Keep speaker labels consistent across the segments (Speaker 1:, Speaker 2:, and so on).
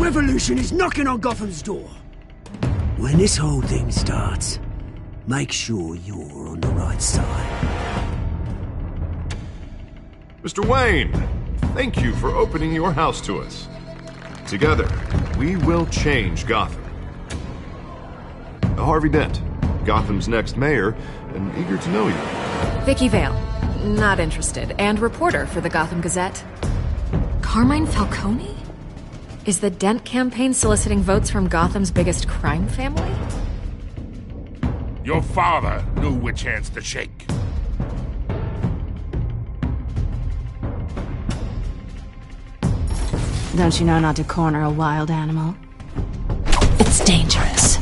Speaker 1: revolution is knocking on Gotham's door. When this whole thing starts, make sure you're on the right side.
Speaker 2: Mr. Wayne, thank you for opening your house to us. Together, we will change Gotham. Harvey Dent, Gotham's next mayor, and eager to know you.
Speaker 3: Vicky Vale, not interested, and reporter for the Gotham Gazette. Carmine Falcone? Is the Dent campaign soliciting votes from Gotham's biggest crime family?
Speaker 4: Your father knew which hands to shake.
Speaker 5: Don't you know not to corner a wild animal? It's dangerous.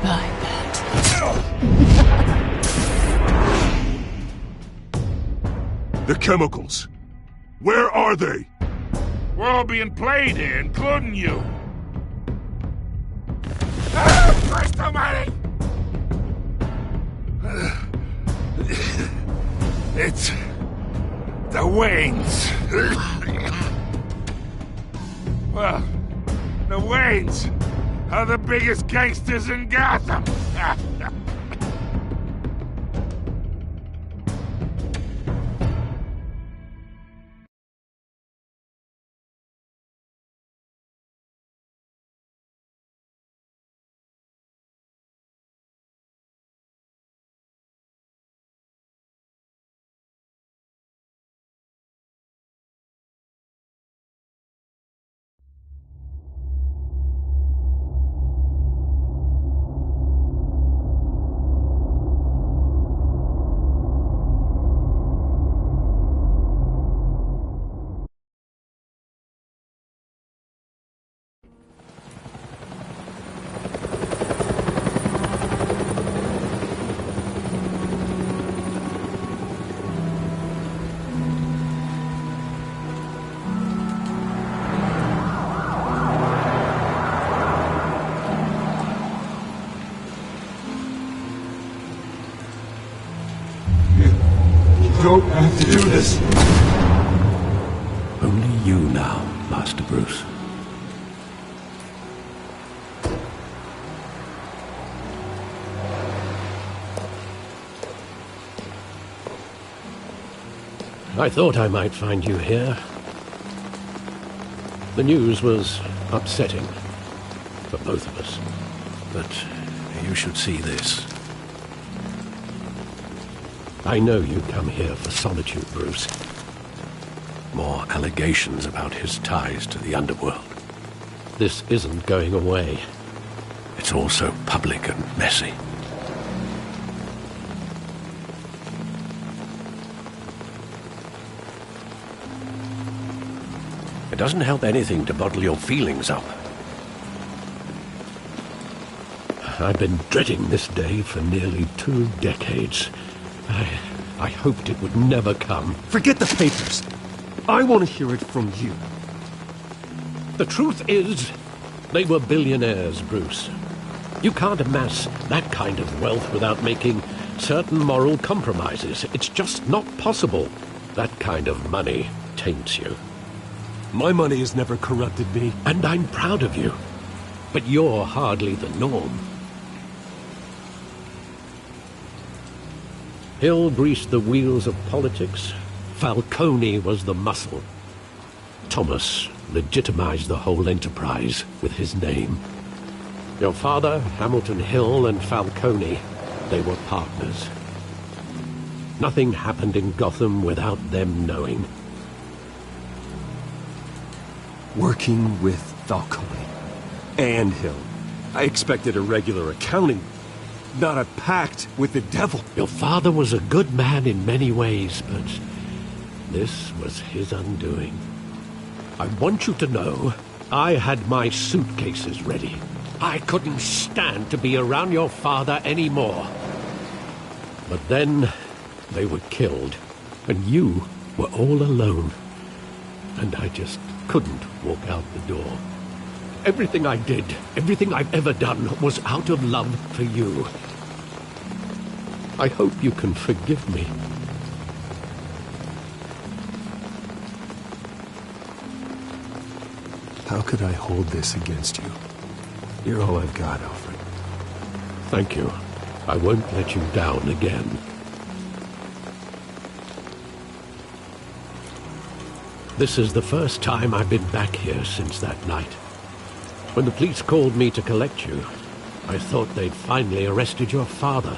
Speaker 5: I bet.
Speaker 4: The chemicals. Where are they? We're all being played here, including you. Christ almighty! It's the Waynes. Well, the Waynes are the biggest gangsters in Gotham.
Speaker 6: Don't have to do this.
Speaker 7: Only you now, Master Bruce. I thought I might find you here. The news was upsetting for both of us. But you should see this. I know you come here for solitude, Bruce. More allegations about his ties to the underworld. This isn't going away. It's all so public and messy. It doesn't help anything to bottle your feelings up. I've been dreading this day for nearly 2 decades. I hoped it would never come.
Speaker 8: Forget the papers. I want to hear it from you.
Speaker 7: The truth is, they were billionaires, Bruce. You can't amass that kind of wealth without making certain moral compromises. It's just not possible. That kind of money taints you.
Speaker 8: My money has never corrupted me.
Speaker 7: And I'm proud of you. But you're hardly the norm. Hill greased the wheels of politics. Falcone was the muscle. Thomas legitimized the whole enterprise with his name. Your father, Hamilton Hill, and Falcone, they were partners. Nothing happened in Gotham without them knowing.
Speaker 8: Working with Falcone and Hill. I expected a regular accounting, not a pact with the devil.
Speaker 7: Your father was a good man in many ways, but this was his undoing. I want you to know, I had my suitcases ready. I couldn't stand to be around your father anymore. But then, they were killed, and you were all alone. And I just couldn't walk out the door. Everything I did, everything I've ever done, was out of love for you. I hope you can forgive me.
Speaker 8: How could I hold this against you? You're all I've got, Alfred.
Speaker 7: Thank you. I won't let you down again. This is the first time I've been back here since that night. When the police called me to collect you, I thought they'd finally arrested your father.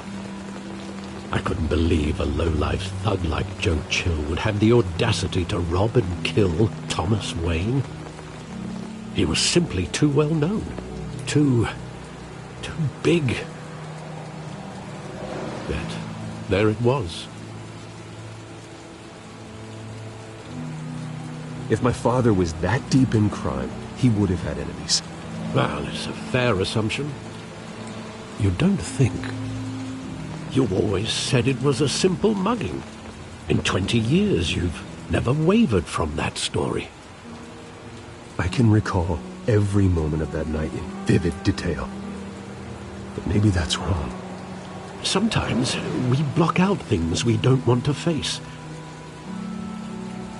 Speaker 7: I couldn't believe a low-life thug like Joe Chill would have the audacity to rob and kill Thomas Wayne. He was simply too well known. Too big. Yet, there it was.
Speaker 8: If my father was that deep in crime, he would have had enemies.
Speaker 7: Well, it's a fair assumption. You don't think? You always said it was a simple mugging. In 20 years, you've never wavered from that story.
Speaker 8: I can recall every moment of that night in vivid detail. But maybe that's wrong.
Speaker 7: Sometimes we block out things we don't want to face.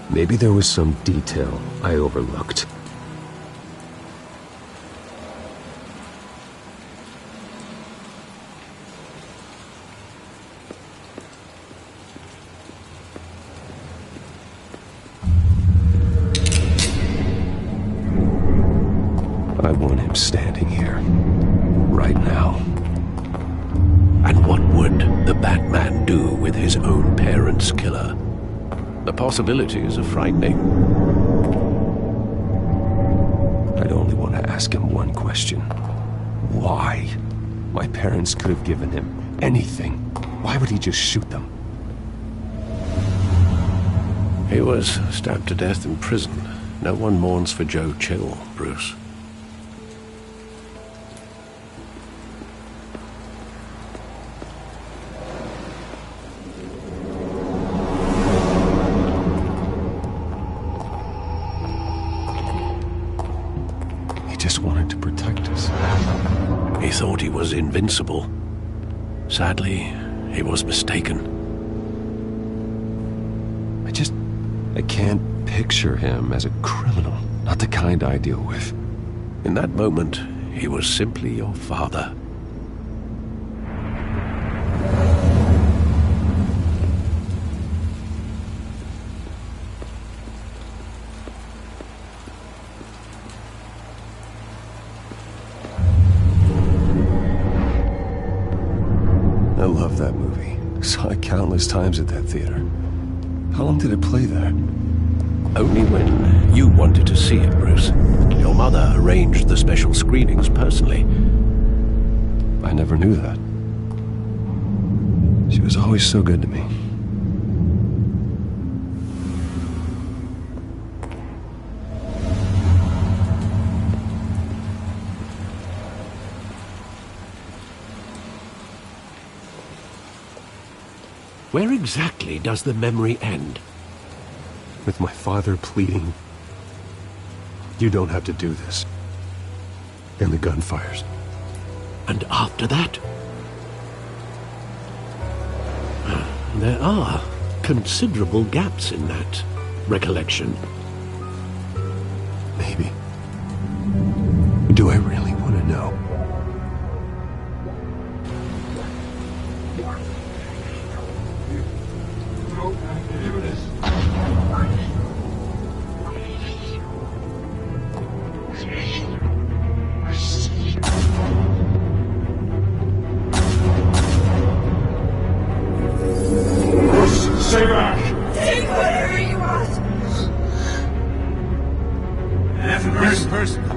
Speaker 8: Maybe there was some detail I overlooked. I want him standing here, right now.
Speaker 7: And what would the Batman do with his own parents' killer? The possibilities are frightening.
Speaker 8: I'd only want to ask him one question. Why? My parents could have given him anything. Why would he just shoot them?
Speaker 7: He was stabbed to death in prison. No one mourns for Joe Chill, Bruce.
Speaker 8: Just wanted to protect us.
Speaker 7: He thought he was invincible. Sadly, he was mistaken.
Speaker 8: I can't picture him as a criminal. Not the kind I deal with.
Speaker 7: In that moment, he was simply your father.
Speaker 8: I love that movie. Saw it countless times at that theater. How long did it play there?
Speaker 7: Only when you wanted to see it, Bruce. Your mother arranged the special screenings personally.
Speaker 8: I never knew that. She was always so good to me.
Speaker 7: Where exactly does the memory end?
Speaker 8: With my father pleading, "You don't have to do this." And the gun fires.
Speaker 7: And after that? There are considerable gaps in that recollection.
Speaker 8: Maybe. Do I really want to know?
Speaker 6: Stay back!
Speaker 9: Take whatever you want!
Speaker 10: Nothing personal.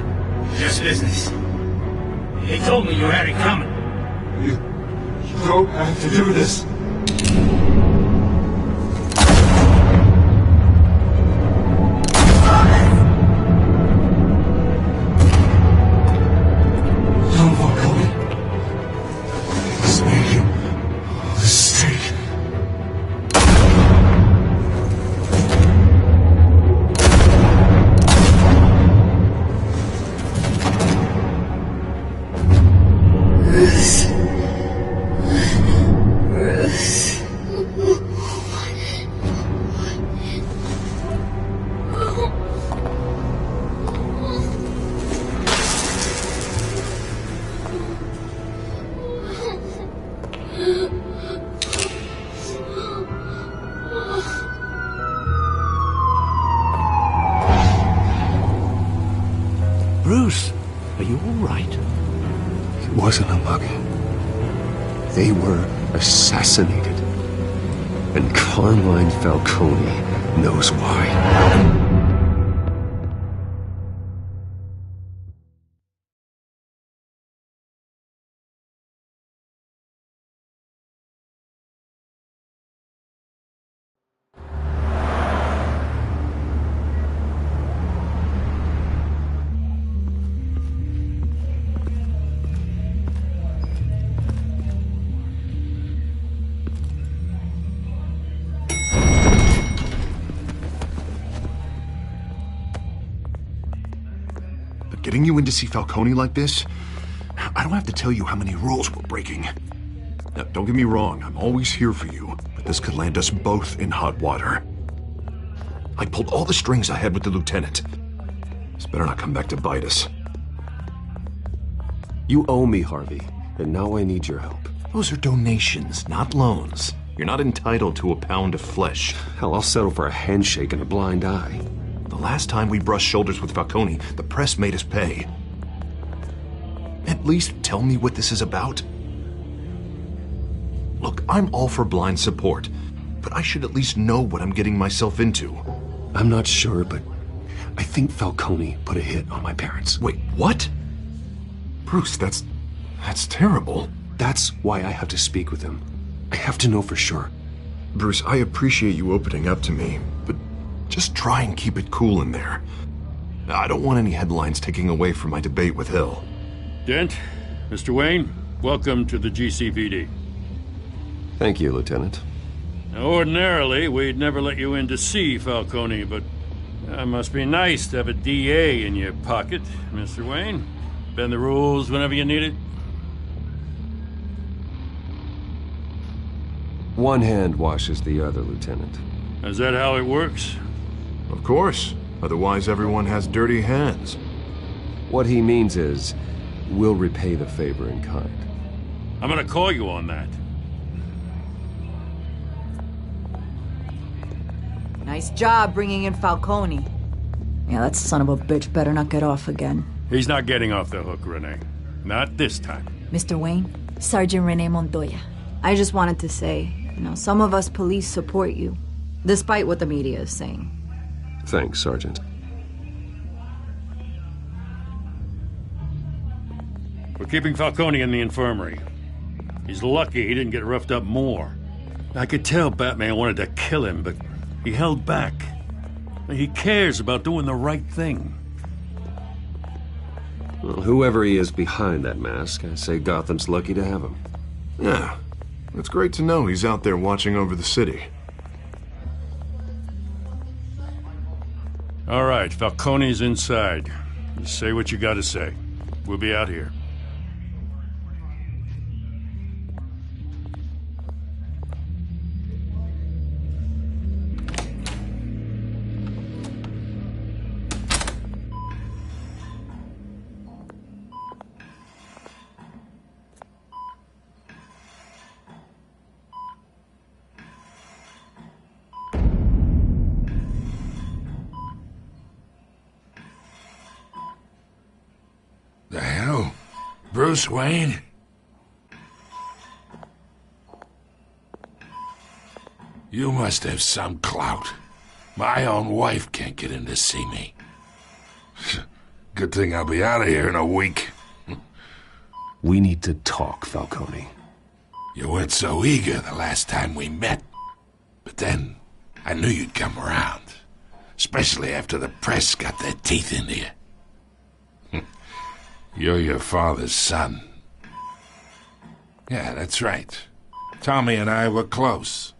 Speaker 10: Just business. They told me you had it coming.
Speaker 6: You don't have to do this. Don't walk away. It's making a mistake.
Speaker 9: Bruce.
Speaker 7: Bruce, are you all right?
Speaker 8: It wasn't a mugging. They were assassinated. And Carmine Falcone knows why.
Speaker 2: Getting you in to see Falcone like this? I don't have to tell you how many rules we're breaking. Now, don't get me wrong, I'm always here for you, but this could land us both in hot water. I pulled all the strings I had with the lieutenant. This better not come back to bite us.
Speaker 8: You owe me, Harvey, and now I need your help.
Speaker 2: Those are donations, not loans. You're not entitled to a pound of flesh.
Speaker 8: Hell, I'll settle for a handshake and a blind eye.
Speaker 2: The last time we brushed shoulders with Falcone, the press made us pay. At least tell me what this is about. Look, I'm all for blind support, but I should at least know what I'm getting myself into.
Speaker 8: I'm not sure, but I think Falcone put a hit on my parents.
Speaker 2: Wait, what? Bruce, that's terrible.
Speaker 8: That's why I have to speak with him. I have to know for sure.
Speaker 2: Bruce, I appreciate you opening up to me, but just try and keep it cool in there. I don't want any headlines taking away from my debate with Hill.
Speaker 11: Dent, Mr. Wayne, welcome to the GCPD.
Speaker 8: Thank you, Lieutenant.
Speaker 11: Now, ordinarily, we'd never let you in to see Falcone, but it must be nice to have a DA in your pocket, Mr. Wayne. Bend the rules whenever you need it.
Speaker 8: One hand washes the other, Lieutenant.
Speaker 11: Is that how it works?
Speaker 2: Of course. Otherwise, everyone has dirty hands.
Speaker 8: What he means is, we'll repay the favor in kind.
Speaker 11: I'm gonna call you on that.
Speaker 12: Nice job bringing in Falcone. Yeah, that son of a bitch better not get off again.
Speaker 11: He's not getting off the hook, Renee. Not this time.
Speaker 12: Mr. Wayne, Sergeant Renee Montoya. I just wanted to say, some of us police support you, despite what the media is saying.
Speaker 8: Thanks, Sergeant.
Speaker 11: We're keeping Falcone in the infirmary. He's lucky he didn't get roughed up more. I could tell Batman wanted to kill him, but he held back. He cares about doing the right thing.
Speaker 8: Well, whoever he is behind that mask, I say Gotham's lucky to have him.
Speaker 2: Yeah, it's great to know he's out there watching over the city.
Speaker 11: All right, Falcone's inside. You say what you gotta say. We'll be out here.
Speaker 4: The hell? Bruce Wayne? You must have some clout. My own wife can't get in to see me. Good thing I'll be out of here in a week.
Speaker 8: We need to talk, Falcone.
Speaker 4: You weren't so eager the last time we met. But then, I knew you'd come around. Especially after the press got their teeth into you. You're your father's son. Yeah, that's right. Tommy and I were close.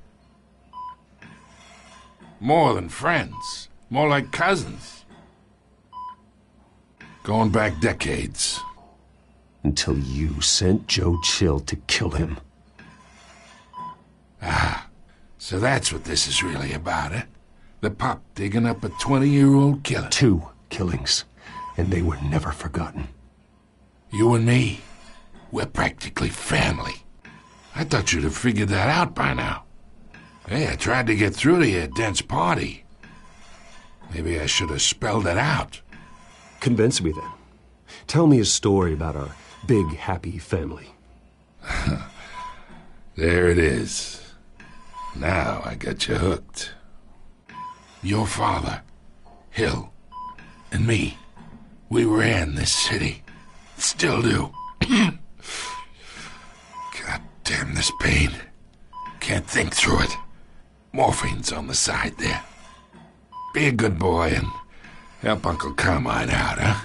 Speaker 4: More than friends. More like cousins. Going back decades.
Speaker 8: Until you sent Joe Chill to kill him.
Speaker 4: Ah, so that's what this is really about, eh? The pup digging up a 20-year-old killer.
Speaker 8: 2 killings, and they were never forgotten.
Speaker 4: You and me, we're practically family. I thought you'd have figured that out by now. Hey, I tried to get through to you at Dent's party. Maybe I should have spelled it out.
Speaker 8: Convince me then. Tell me a story about our big, happy family.
Speaker 4: There it is. Now I got you hooked. Your father, Hill, and me, we ran this city. Still do. God damn this pain. Can't think through it. Morphine's on the side there. Be a good boy and help Uncle Carmine out, huh?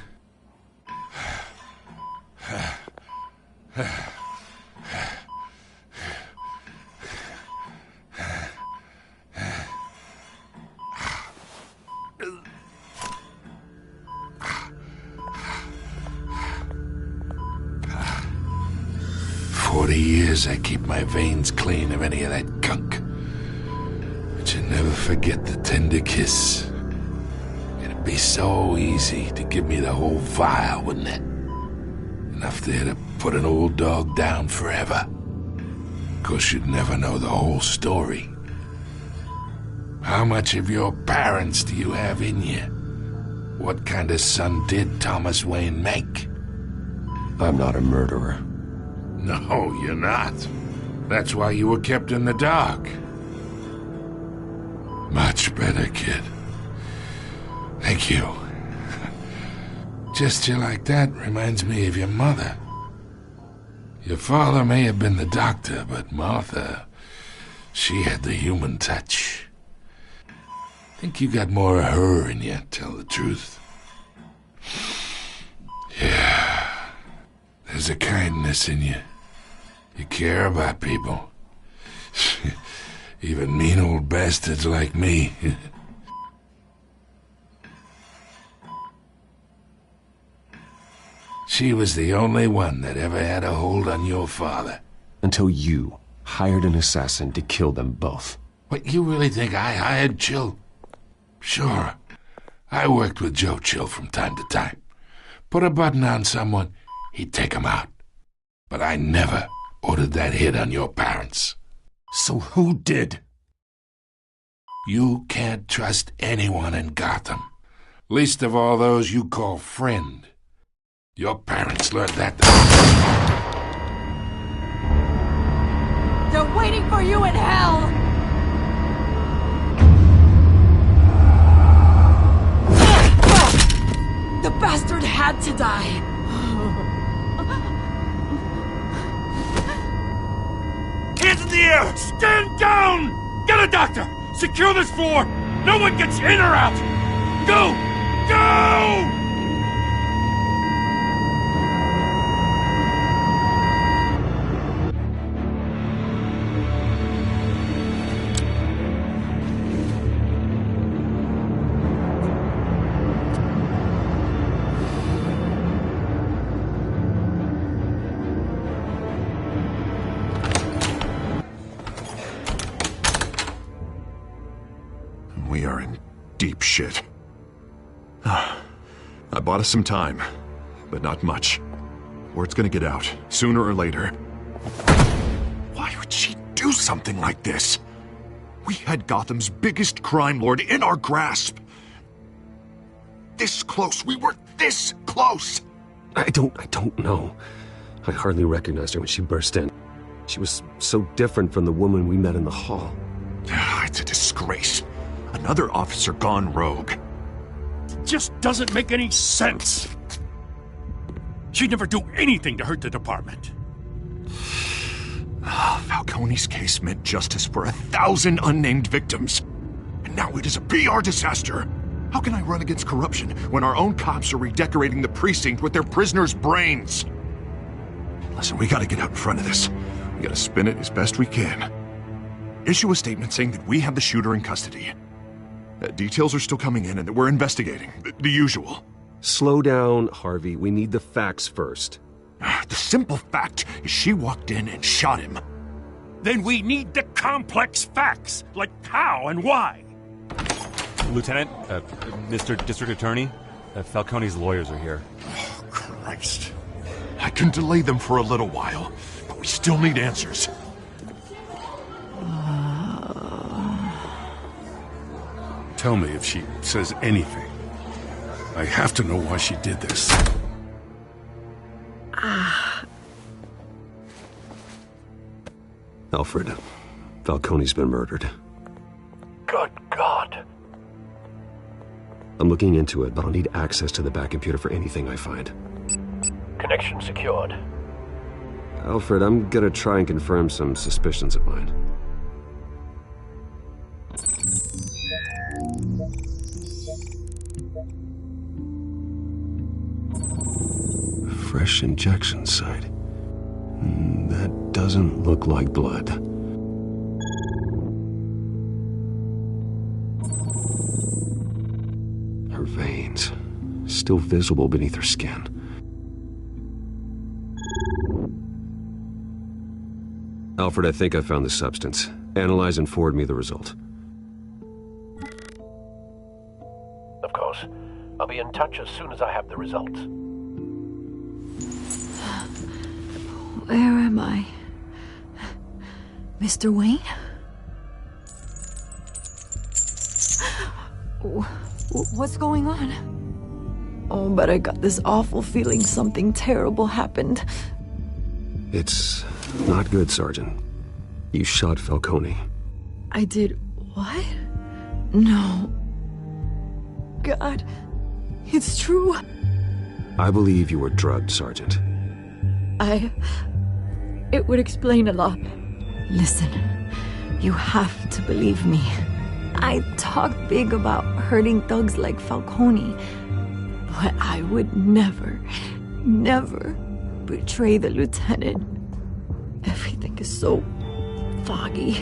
Speaker 4: 40 years I keep my veins clean of any of that gunk. But you never forget the tender kiss. It'd be so easy to give me the whole vial, wouldn't it? Enough there to put an old dog down forever. Of course, you'd never know the whole story. How much of your parents do you have in you? What kind of son did Thomas Wayne make?
Speaker 8: I'm not a murderer.
Speaker 4: No, you're not. That's why you were kept in the dark. Much better, kid. Thank you. Gesture like that reminds me of your mother. Your father may have been the doctor, but Martha, she had the human touch. Think you got more of her in you, tell the truth. Yeah. There's a kindness in you. You care about people. Even mean old bastards like me. She was the only one that ever had a hold on your father.
Speaker 8: Until you hired an assassin to kill them both.
Speaker 4: What, you really think I hired Chill? Sure. I worked with Joe Chill from time to time. Put a button on someone, he'd take him out. But I never ordered that hit on your parents.
Speaker 8: So who did?
Speaker 4: You can't trust anyone in Gotham. Least of all those you call friend. Your parents learned that.
Speaker 9: They're waiting for you in hell! The bastard had to die!
Speaker 11: Hands in the air! Stand down! Get a doctor! Secure this floor! No one gets in or out! Go! Go!
Speaker 2: We are in deep shit. I bought us some time, but not much. Word's gonna get out, sooner or later. Why would she do something like this? We had Gotham's biggest crime lord in our grasp. This close, we were this close!
Speaker 8: I don't know. I hardly recognized her when she burst in. She was so different from the woman we met in the hall.
Speaker 2: It's a disgrace. Another officer gone rogue.
Speaker 11: Just doesn't make any sense. She'd never do anything to hurt the department.
Speaker 2: Falcone's case meant justice for 1,000 unnamed victims. And now it is a PR disaster. How can I run against corruption when our own cops are redecorating the precinct with their prisoners' brains? Listen, we gotta get out in front of this. We gotta spin it as best we can. Issue a statement saying that we have the shooter in custody. Details are still coming in and that we're investigating. The usual.
Speaker 8: Slow down, Harvey. We need the facts first.
Speaker 2: The simple fact is she walked in and shot him.
Speaker 11: Then we need the complex facts, like how and why.
Speaker 13: Lieutenant, Mr. District Attorney, Falcone's lawyers are here.
Speaker 2: Oh, Christ. I can delay them for a little while, but we still need answers.
Speaker 11: Tell me if she says anything. I have to know why she did this.
Speaker 8: Alfred, Falcone's been murdered.
Speaker 7: Good God.
Speaker 8: I'm looking into it, but I'll need access to the back computer for anything I find.
Speaker 7: Connection secured.
Speaker 8: Alfred, I'm gonna try and confirm some suspicions of mine. Fresh injection site. That doesn't look like blood. Her veins, still visible beneath her skin. Alfred, I think I found the substance. Analyze and forward me the result.
Speaker 7: Of course. I'll be in touch as soon as I have the results.
Speaker 12: Where am I? Mr. Wayne? What's going on? Oh, but I got this awful feeling something terrible happened.
Speaker 8: It's not good, Sergeant. You shot Falcone.
Speaker 12: I did what? No. God, it's true.
Speaker 8: I believe you were drugged, Sergeant.
Speaker 12: It would explain a lot. Listen, you have to believe me. I talked big about hurting thugs like Falcone, but I would never betray the lieutenant. Everything is so foggy.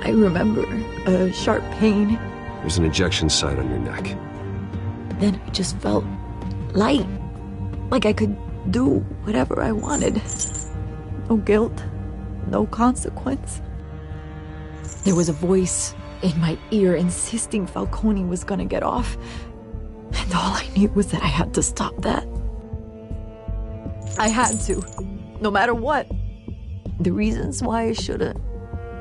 Speaker 12: I remember a sharp pain.
Speaker 8: There's an injection site on your neck.
Speaker 12: Then I just felt light, like I could do whatever I wanted. No guilt, no consequence. There was a voice in my ear insisting Falcone was gonna get off, and all I knew was that I had to stop that. I had to, no matter what. The reasons why I shouldn't,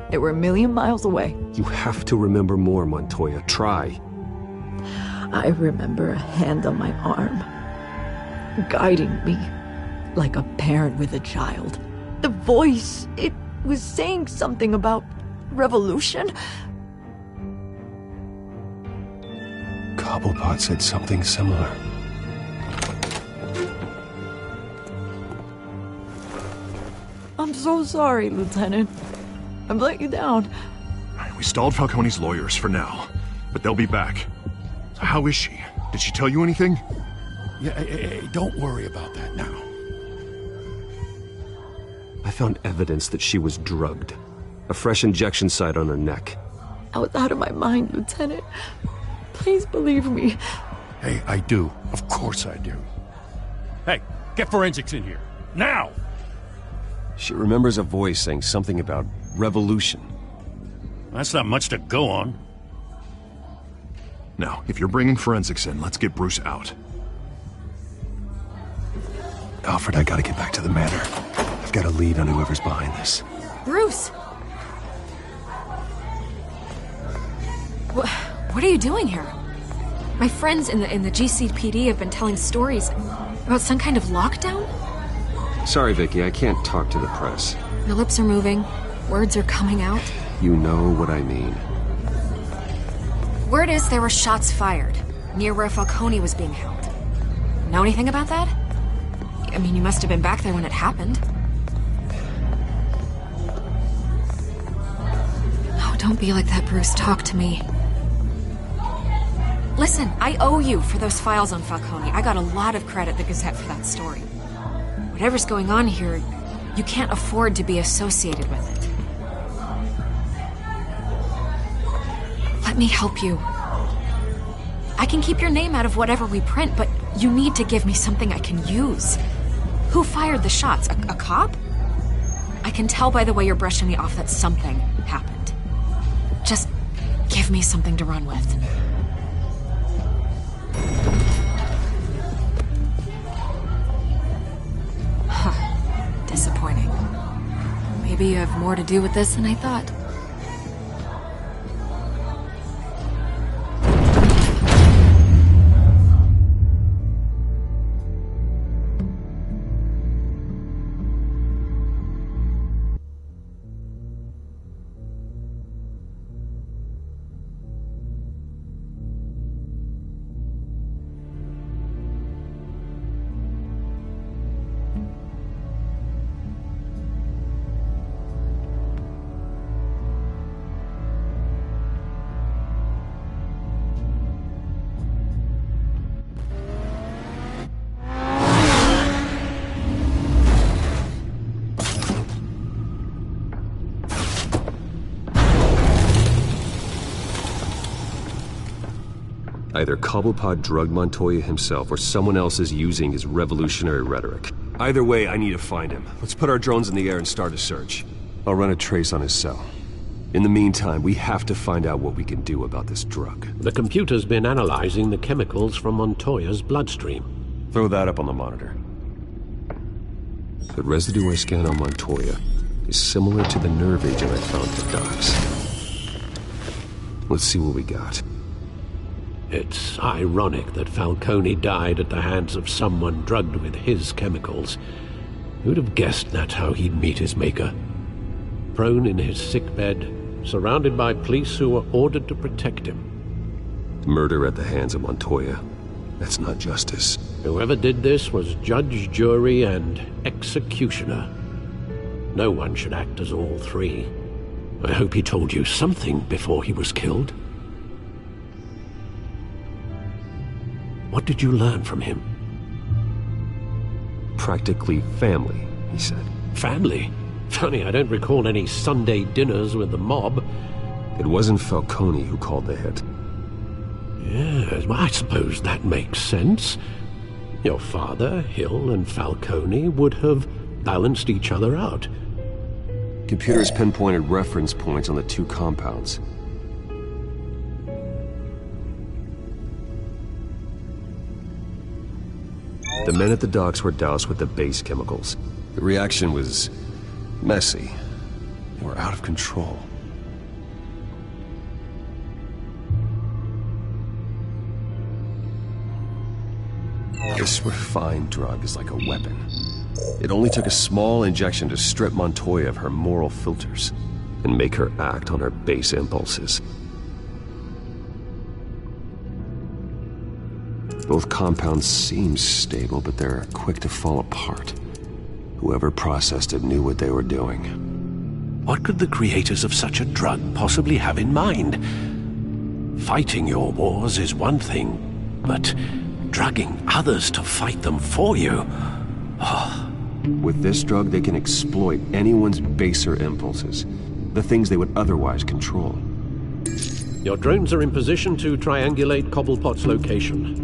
Speaker 12: they were a million miles away.
Speaker 8: You have to remember more, Montoya. Try.
Speaker 12: I remember a hand on my arm, guiding me like a parent with a child. The voice, it was saying something about revolution.
Speaker 8: Cobblepot said something similar.
Speaker 12: I'm so sorry, Lieutenant. I've let you down.
Speaker 2: We stalled Falcone's lawyers for now, but they'll be back. So how is she? Did she tell you anything?
Speaker 11: Yeah, hey, don't worry about that now.
Speaker 8: I found evidence that she was drugged. A fresh injection site on her neck.
Speaker 12: I was out of my mind, Lieutenant. Please believe me.
Speaker 11: Hey, I do. Of course I do. Hey, get forensics in here. Now!
Speaker 8: She remembers a voice saying something about revolution.
Speaker 11: That's not much to go on.
Speaker 2: Now, if you're bringing forensics in, let's get Bruce out.
Speaker 8: Alfred, I gotta get back to the manor. I've got a lead on whoever's behind this.
Speaker 3: Bruce! What are you doing here? My friends in the GCPD have been telling stories about some kind of lockdown?
Speaker 8: Sorry, Vicky, I can't talk to the press.
Speaker 3: Your lips are moving. Words are coming out.
Speaker 8: You know what I mean.
Speaker 3: Word is there were shots fired near where Falcone was being held. Know anything about that? I mean, you must have been back there when it happened. Oh, don't be like that, Bruce. Talk to me. Listen, I owe you for those files on Falcone. I got a lot of credit at the Gazette for that story. Whatever's going on here, you can't afford to be associated with it. Let me help you. I can keep your name out of whatever we print, but you need to give me something I can use. Who fired the shots? A cop? I can tell by the way you're brushing me off that something happened. Just give me something to run with. Disappointing. Maybe you have more to do with this than I thought.
Speaker 8: Either Cobblepot drugged Montoya himself, or someone else is using his revolutionary rhetoric. Either way, I need to find him. Let's put our drones in the air and start a search. I'll run a trace on his cell. In the meantime, we have to find out what we can do about this drug.
Speaker 7: The computer's been analyzing the chemicals from Montoya's bloodstream.
Speaker 8: Throw that up on the monitor. The residue I scanned on Montoya is similar to the nerve agent I found at the docks. Let's see what we got.
Speaker 7: It's ironic that Falcone died at the hands of someone drugged with his chemicals. Who'd have guessed that's how he'd meet his maker? Prone in his sickbed, surrounded by police who were ordered to protect him.
Speaker 8: Murder at the hands of Montoya. That's not justice.
Speaker 7: Whoever did this was judge, jury, and executioner. No one should act as all three. I hope he told you something before he was killed. What did you learn from him?
Speaker 8: Practically family, he said.
Speaker 7: Family? Funny, I don't recall any Sunday dinners with the mob.
Speaker 8: It wasn't Falcone who called the hit.
Speaker 7: Yes, well, I suppose that makes sense. Your father, Hill, and Falcone would have balanced each other out.
Speaker 8: Computers pinpointed reference points on the two compounds. The men at the docks were doused with the base chemicals. The reaction was messy. They were out of control. This refined drug is like a weapon. It only took a small injection to strip Montoya of her moral filters and make her act on her base impulses. Both compounds seem stable, but they're quick to fall apart. Whoever processed it knew what they were doing.
Speaker 7: What could the creators of such a drug possibly have in mind? Fighting your wars is one thing, but drugging others to fight them for you? Oh.
Speaker 8: With this drug, they can exploit anyone's baser impulses, the things they would otherwise control.
Speaker 7: Your drones are in position to triangulate Cobblepot's location.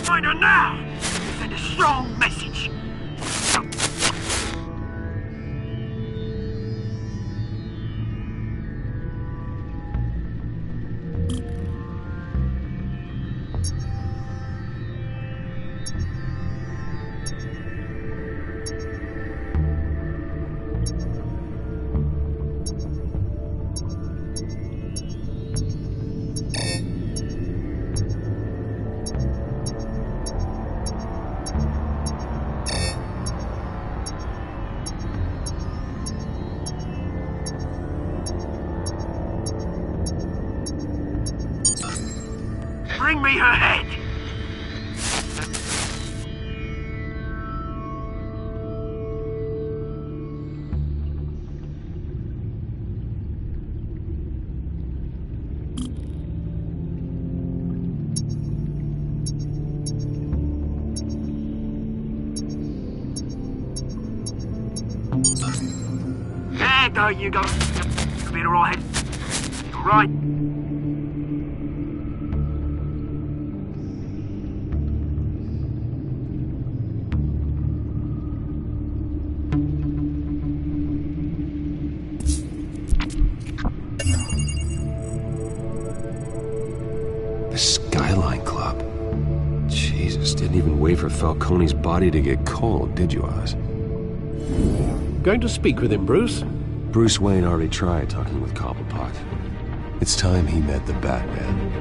Speaker 1: Find her now! Send a strong message. Bring me her head! There you go. You'll be alright. Right.
Speaker 8: The Skyline Club. Jesus, didn't even wait for Falcone's body to get cold, did you, Oz?
Speaker 7: Going to speak with him, Bruce?
Speaker 8: Bruce Wayne already tried talking with Cobblepot. It's time he met the Batman.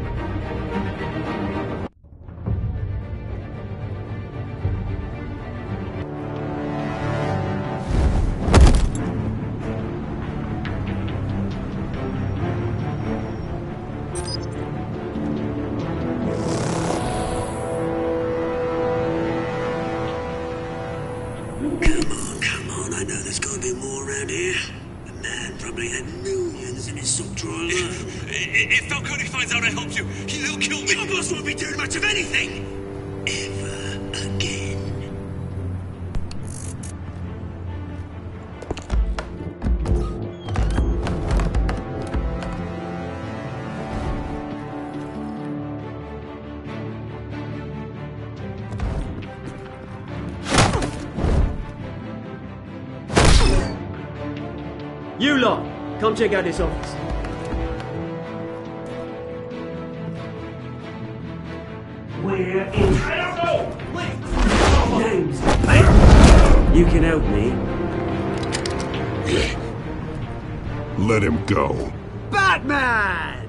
Speaker 1: If Falcone finds out I helped you, he'll kill me. Your boss won't be doing much of anything. Ever again.
Speaker 14: You lot, come check out this office.
Speaker 1: We're in trouble. Names.
Speaker 14: You can help me.
Speaker 2: Let him go.
Speaker 1: Batman!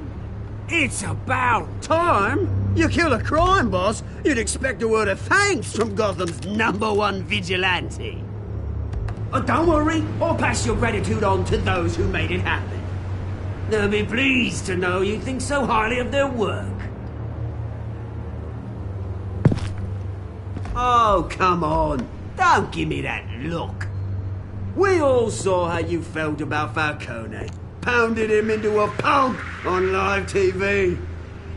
Speaker 1: It's about time. You kill a crime boss, you'd expect a word of thanks from Gotham's #1 vigilante. But don't worry, I'll pass your gratitude on to those who made it happen. They'll be pleased to know you think so highly of their work. Oh, come on. Don't give me that look. We all saw how you felt about Falcone. Pounded him into a pulp on live TV.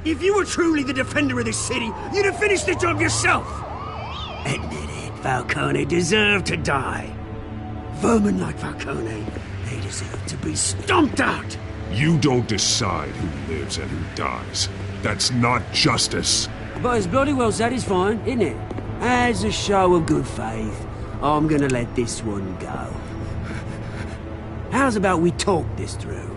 Speaker 1: If you were truly the defender of this city, you'd have finished the job yourself. Admit it, Falcone deserved to die. Vermin like Falcone, they deserve to be stomped out.
Speaker 2: You don't decide who lives and who dies. That's not justice.
Speaker 1: But it's bloody well satisfying, isn't it? As a show of good faith, I'm gonna let this one go. How's about we talk this through?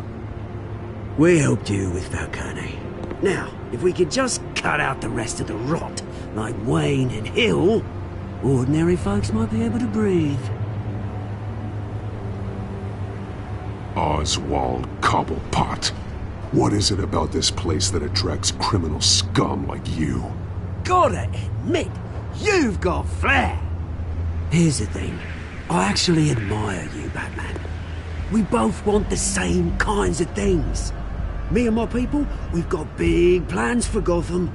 Speaker 1: We helped you with Falcone. Now, if we could just cut out the rest of the rot, like Wayne and Hill, ordinary folks might be able to breathe.
Speaker 2: Oswald Cobblepot. What is it about this place that attracts criminal scum like you?
Speaker 1: Gotta admit, you've got flair. Here's the thing. I actually admire you, Batman. We both want the same kinds of things. Me and my people, we've got big plans for Gotham.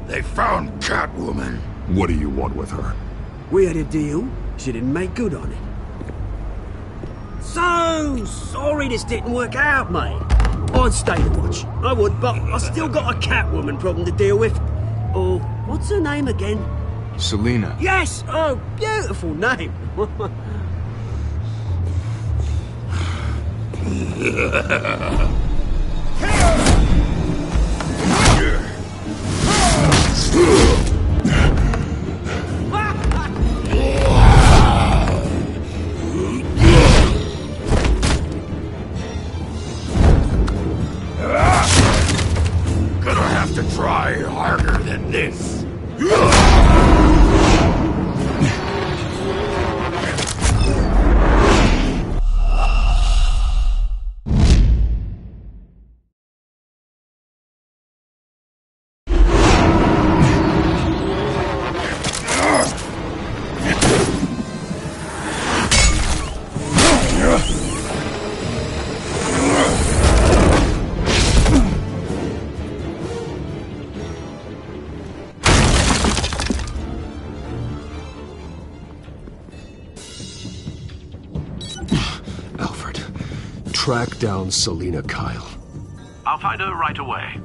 Speaker 4: They found Catwoman.
Speaker 2: What do you want with her?
Speaker 1: We had a deal. She didn't make good on it. So sorry this didn't work out, mate. I'd stay to watch. I would, but I still got a Catwoman problem to deal with. Oh, what's her name again?
Speaker 15: Selina.
Speaker 1: Yes! Oh, beautiful name.
Speaker 4: Gonna have to try harder than this.
Speaker 7: Track down Selina Kyle.
Speaker 16: I'll find her right away.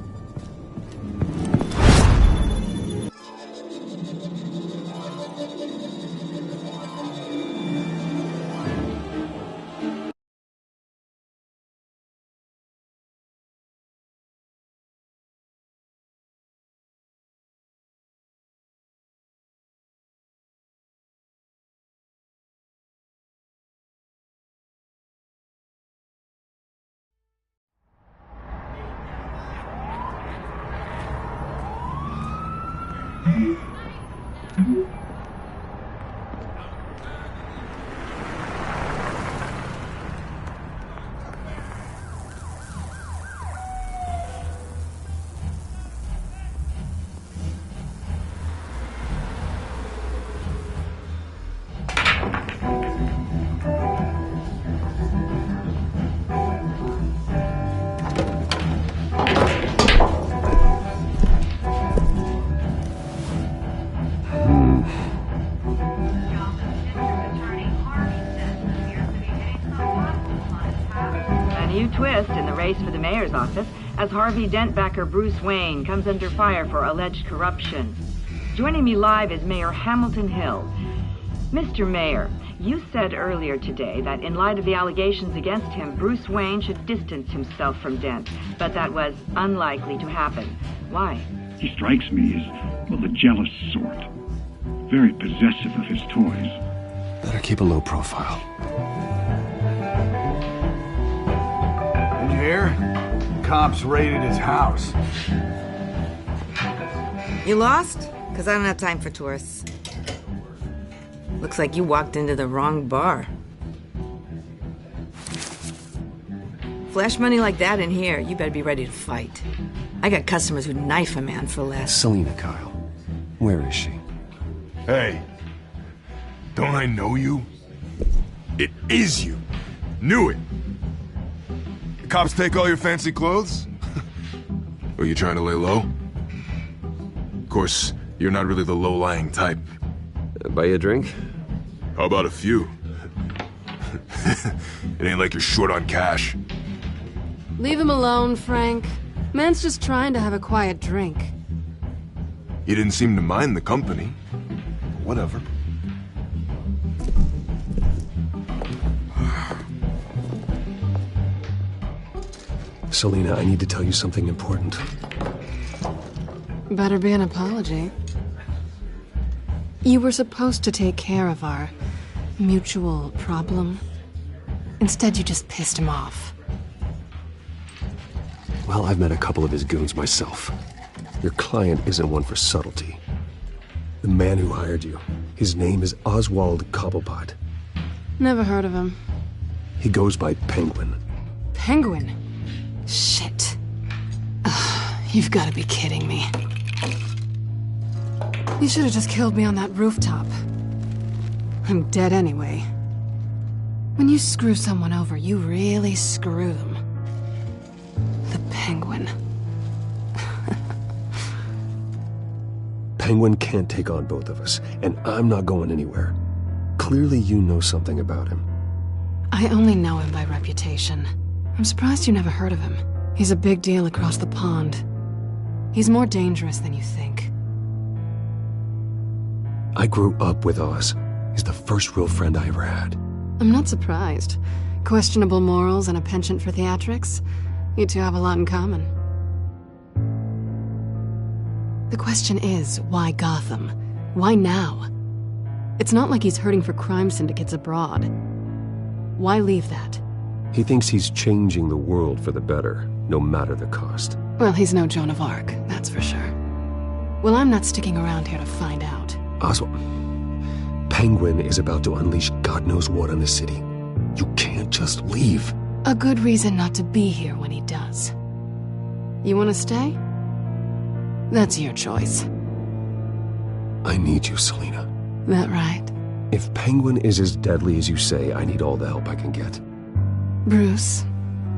Speaker 15: new twist in the race for the mayor's office as Harvey Dent backer Bruce Wayne comes under fire for alleged corruption. Joining me live is Mayor Hamilton Hill. Mr. Mayor, you said earlier today that in light of the allegations against him, Bruce Wayne should distance himself from Dent, but that was unlikely to happen. Why?
Speaker 17: He strikes me as, well, the jealous sort. Very possessive of his toys.
Speaker 8: Better keep a low profile.
Speaker 18: Did you hear? Cops raided his house.
Speaker 19: You lost? Because I don't have time for tourists. Looks like you walked into the wrong bar. Flash money like that in here, you better be ready to fight. I got customers who'd knife a man for less.
Speaker 8: Selina Kyle. Where is she?
Speaker 20: Hey. Don't I know you? It is you. Knew it. The cops take all your fancy clothes? Are you trying to lay low? Of course, you're not really the low-lying type.
Speaker 8: Buy you a drink?
Speaker 20: How about a few? It ain't like you're short on cash.
Speaker 21: Leave him alone, Frank. Man's just trying to have a quiet drink.
Speaker 20: You didn't seem to mind the company. Whatever.
Speaker 8: Selina, I need to tell you something important.
Speaker 21: Better be an apology. You were supposed to take care of our mutual problem. Instead, you just pissed him off.
Speaker 8: Well, I've met a couple of his goons myself. Your client isn't one for subtlety. The man who hired you, his name is Oswald Cobblepot.
Speaker 21: Never heard of him.
Speaker 8: He goes by Penguin.
Speaker 21: Penguin? Shit. Ugh, you've got to be kidding me. You should have just killed me on that rooftop. I'm dead anyway. When you screw someone over, you really screw them. The Penguin.
Speaker 8: Penguin can't take on both of us, and I'm not going anywhere. Clearly you know something about him.
Speaker 21: I only know him by reputation. I'm surprised you never heard of him. He's a big deal across the pond. He's more dangerous than you think.
Speaker 8: I grew up with Oz. He's the first real friend I ever had.
Speaker 21: I'm not surprised. Questionable morals and a penchant for theatrics. You two have a lot in common. The question is, why Gotham? Why now? It's not like he's hurting for crime syndicates abroad. Why leave that?
Speaker 8: He thinks he's changing the world for the better, no matter the cost.
Speaker 21: Well, he's no Joan of Arc, that's for sure. Well, I'm not sticking around here to find out.
Speaker 8: Oswald, Penguin is about to unleash God knows what on the city. You can't just leave.
Speaker 21: A good reason not to be here when he does. You want to stay? That's your choice.
Speaker 8: I need you, Selina.
Speaker 21: That right?
Speaker 8: If Penguin is as deadly as you say, I need all the help I can get.
Speaker 21: Bruce,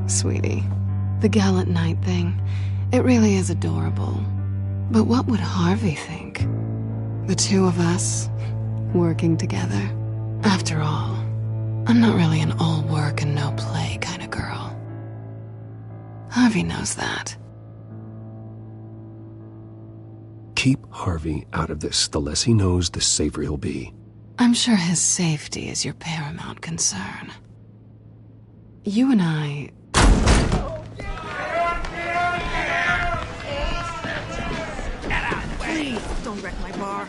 Speaker 21: sweetie, the gallant knight thing, it really is adorable. But what would Harvey think? The two of us, working together. After all, I'm not really an all work and no play kind of girl. Harvey knows that.
Speaker 8: Keep Harvey out of this. The less he knows, the safer he'll be.
Speaker 21: I'm sure his safety is your paramount concern. You and I...
Speaker 19: Please, don't wreck my bar.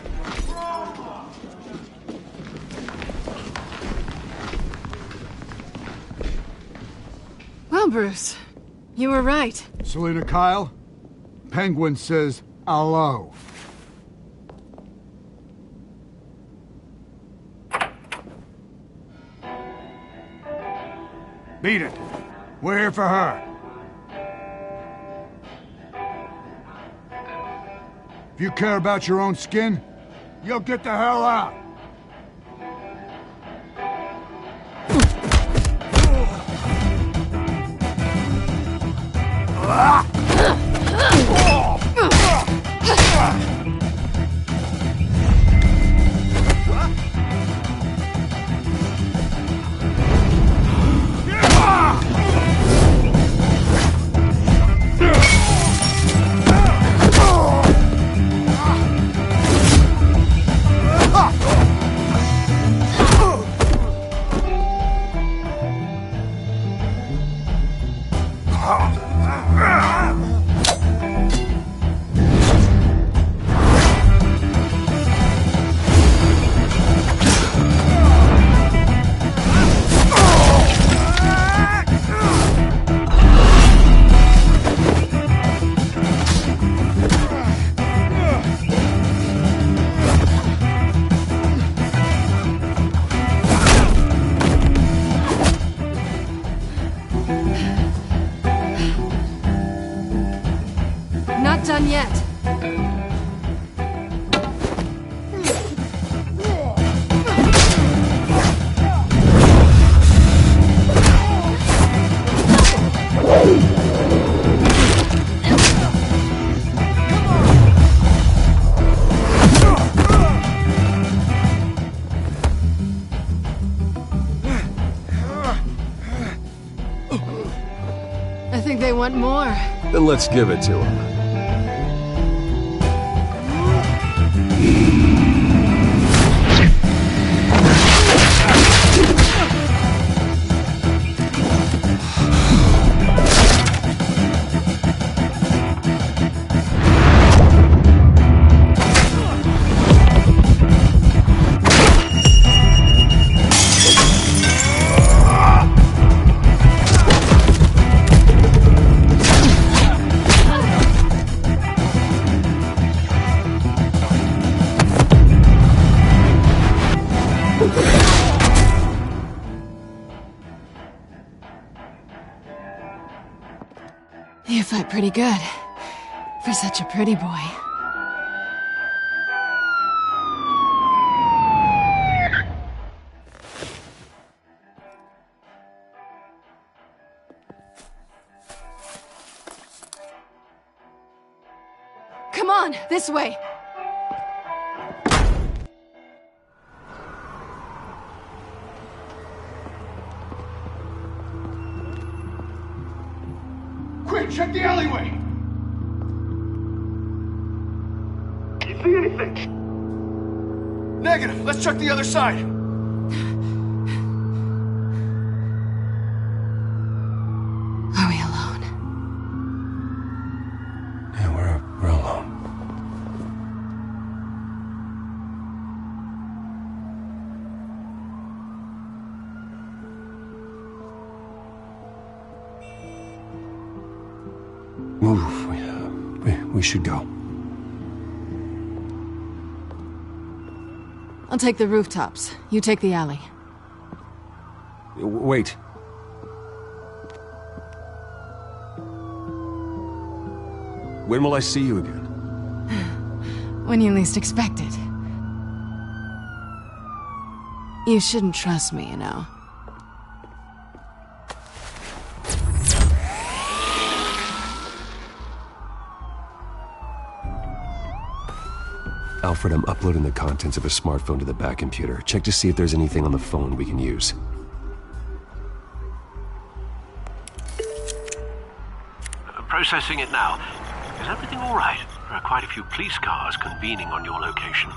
Speaker 21: Well, Bruce, you were right.
Speaker 18: Selina Kyle, Penguin says hello. Beat it. We're here for her. If you care about your own skin, you'll get the hell out.
Speaker 21: Not done yet. I think they want more.
Speaker 8: Then let's give it to them.
Speaker 21: You fight pretty good. For such a pretty boy. Come on, this way.
Speaker 18: Quick, check the alleyway! You see anything? Negative. Let's check the other side.
Speaker 21: Are we alone?
Speaker 4: Yeah, we're alone.
Speaker 8: Move. We should go.
Speaker 21: I'll take the rooftops. You take the alley.
Speaker 8: Wait. When will I see you again?
Speaker 21: When you least expect it. You shouldn't trust me, you know.
Speaker 8: Alfred, I'm uploading the contents of a smartphone to the back computer. Check to see if there's anything on the phone we can use.
Speaker 16: Processing it now. Is everything all right? There are quite a few police cars convening on your location.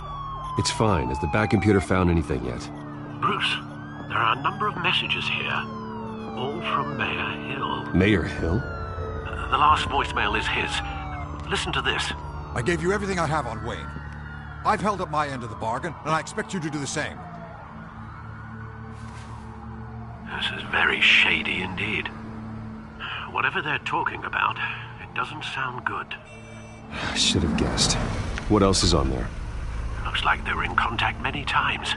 Speaker 8: It's fine. Has the back computer found anything yet?
Speaker 16: Bruce, there are a number of messages here. All from Mayor Hill.
Speaker 8: Mayor Hill?
Speaker 16: The last voicemail is his. Listen to this.
Speaker 5: I gave you everything I have on Wayne. I've held up my end of the bargain, and I expect you to do the same.
Speaker 16: This is very shady indeed. Whatever they're talking about, it doesn't sound good.
Speaker 8: I should have guessed. What else is on there?
Speaker 16: Looks like they were in contact many times.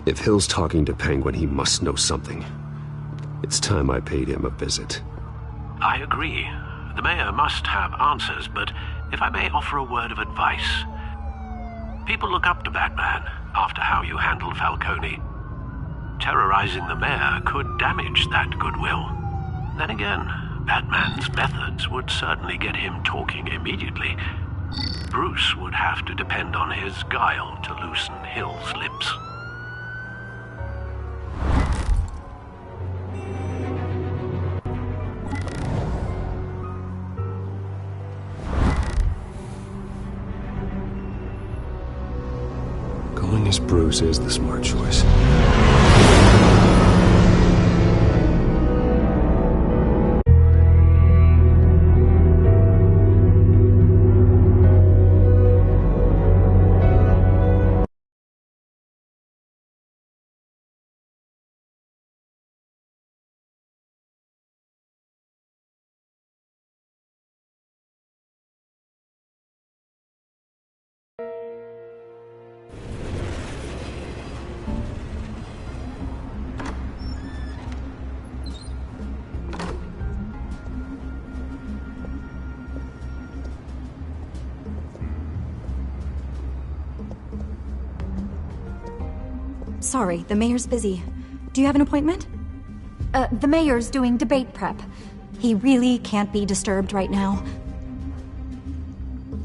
Speaker 8: If Hill's talking to Penguin, he must know something. It's time I paid him a visit.
Speaker 16: I agree. The mayor must have answers, but if I may offer a word of advice. People look up to Batman after how you handled Falcone. Terrorizing the mayor could damage that goodwill. Then again, Batman's methods would certainly get him talking immediately. Bruce would have to depend on his guile to loosen Hill's lips.
Speaker 8: Going as Bruce is the smart choice.
Speaker 10: sorry, the mayor's busy. Do you have an appointment? The mayor's doing debate prep. He really can't be disturbed right now.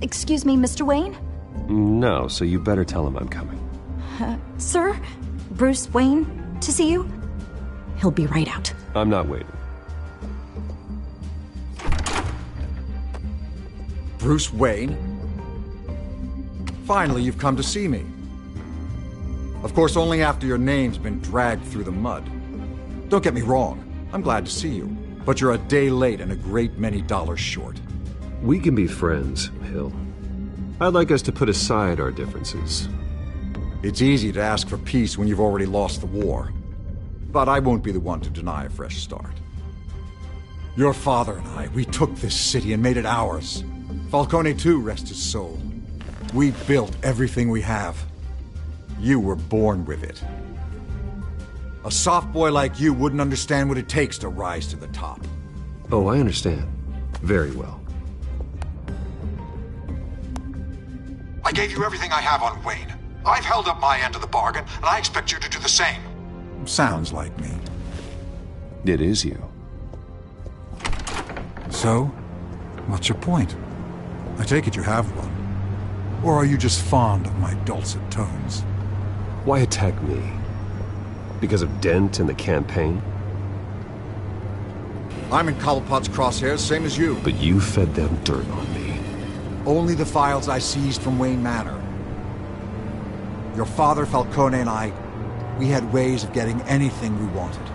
Speaker 10: Excuse me, Mr. Wayne?
Speaker 8: No, so you better tell him I'm coming.
Speaker 10: Sir? Bruce Wayne to see you? He'll be right out.
Speaker 8: I'm not waiting.
Speaker 5: Bruce Wayne? Finally, you've come to see me. Of course, only after your name's been dragged through the mud. Don't get me wrong, I'm glad to see you. But you're a day late and a great many dollars short.
Speaker 8: We can be friends, Hill. I'd like us to put aside our differences.
Speaker 5: It's easy to ask for peace when you've already lost the war. But I won't be the one to deny a fresh start. Your father and I, we took this city and made it ours. Falcone too, rest his soul. We built everything we have. You were born with it. A soft boy like you wouldn't understand what it takes to rise to the top.
Speaker 8: Oh, I understand. Very well.
Speaker 5: I gave you everything I have on Wayne. I've held up my end of the bargain, and I expect you to do the same. Sounds like me.
Speaker 8: It is you.
Speaker 5: So, what's your point? I take it you have one. Or are you just fond of my dulcet tones?
Speaker 8: Why attack me? Because of Dent and the campaign?
Speaker 5: I'm in Cobblepot's crosshairs, same as you.
Speaker 8: But you fed them dirt on me.
Speaker 5: Only the files I seized from Wayne Manor. Your father, Falcone, and I, we had ways of getting anything we wanted.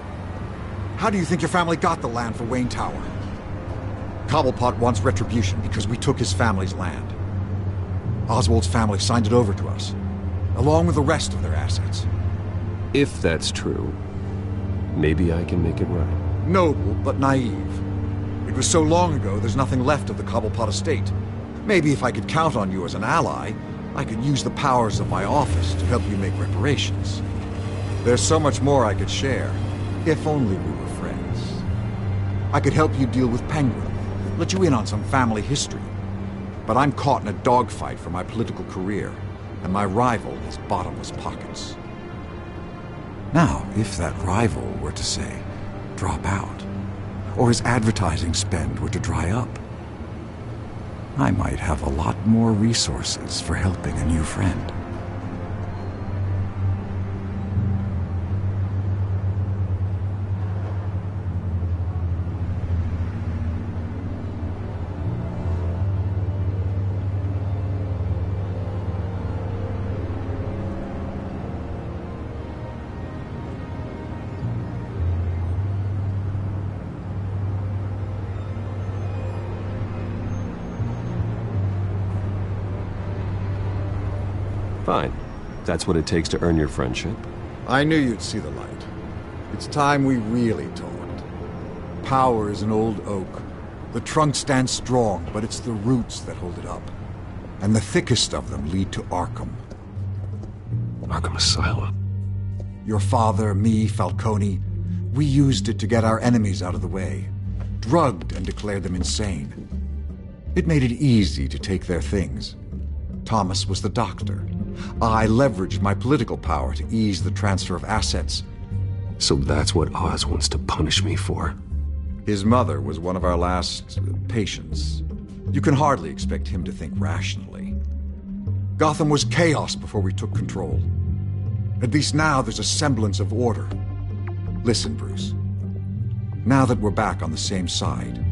Speaker 5: How do you think your family got the land for Wayne Tower? Cobblepot wants retribution because we took his family's land. Oswald's family signed it over to us, along with the rest of their assets.
Speaker 8: If that's true, maybe I can make it right.
Speaker 5: Noble, but naive. It was so long ago, there's nothing left of the Cobblepot estate. Maybe if I could count on you as an ally, I could use the powers of my office to help you make reparations. There's so much more I could share, if only we were friends. I could help you deal with Penguin, let you in on some family history. But I'm caught in a dogfight for my political career, and my rival has bottomless pockets. Now, if that rival were to say, drop out, or his advertising spend were to dry up, I might have a lot more resources for helping a new friend.
Speaker 8: Fine. That's what it takes to earn your friendship.
Speaker 5: I knew you'd see the light. It's time we really talked. Power is an old oak. The trunk stands strong, but it's the roots that hold it up. And the thickest of them lead to Arkham.
Speaker 8: Arkham Asylum.
Speaker 5: Your father, me, Falcone, we used it to get our enemies out of the way. Drugged and declared them insane. It made it easy to take their things. Thomas was the doctor. I leveraged my political power to ease the transfer of assets.
Speaker 8: So that's what Oz wants to punish me for?
Speaker 5: His mother was one of our last patients. You can hardly expect him to think rationally. Gotham was chaos before we took control. At least now there's a semblance of order. Listen, Bruce. Now that we're back on the same side,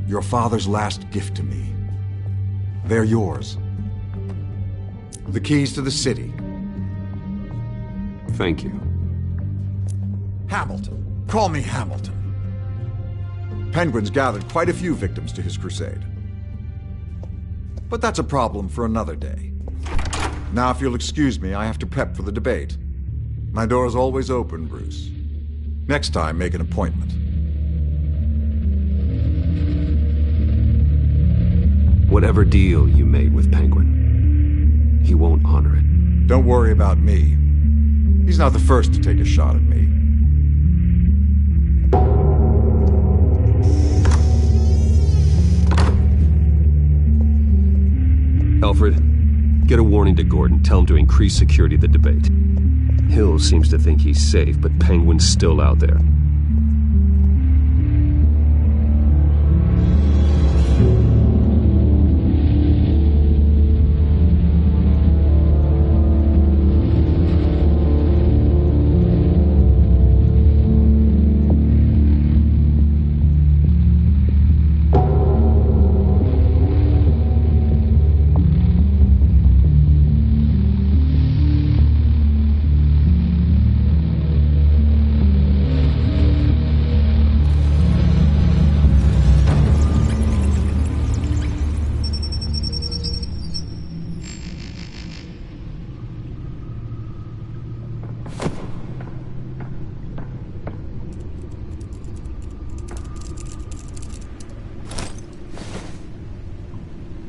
Speaker 5: your father's last gift to me, they're yours. The keys to the city.
Speaker 8: Thank you.
Speaker 5: Hamilton. Call me Hamilton. Penguin's gathered quite a few victims to his crusade. But that's a problem for another day. Now, if you'll excuse me, I have to prep for the debate. My door is always open, Bruce. Next time, make an appointment.
Speaker 8: Whatever deal you made with Penguin, he won't honor it.
Speaker 5: Don't worry about me. He's not the first to take a shot at me.
Speaker 8: Alfred, get a warning to Gordon. Tell him to increase security at the debate. Hill seems to think he's safe, but Penguin's still out there.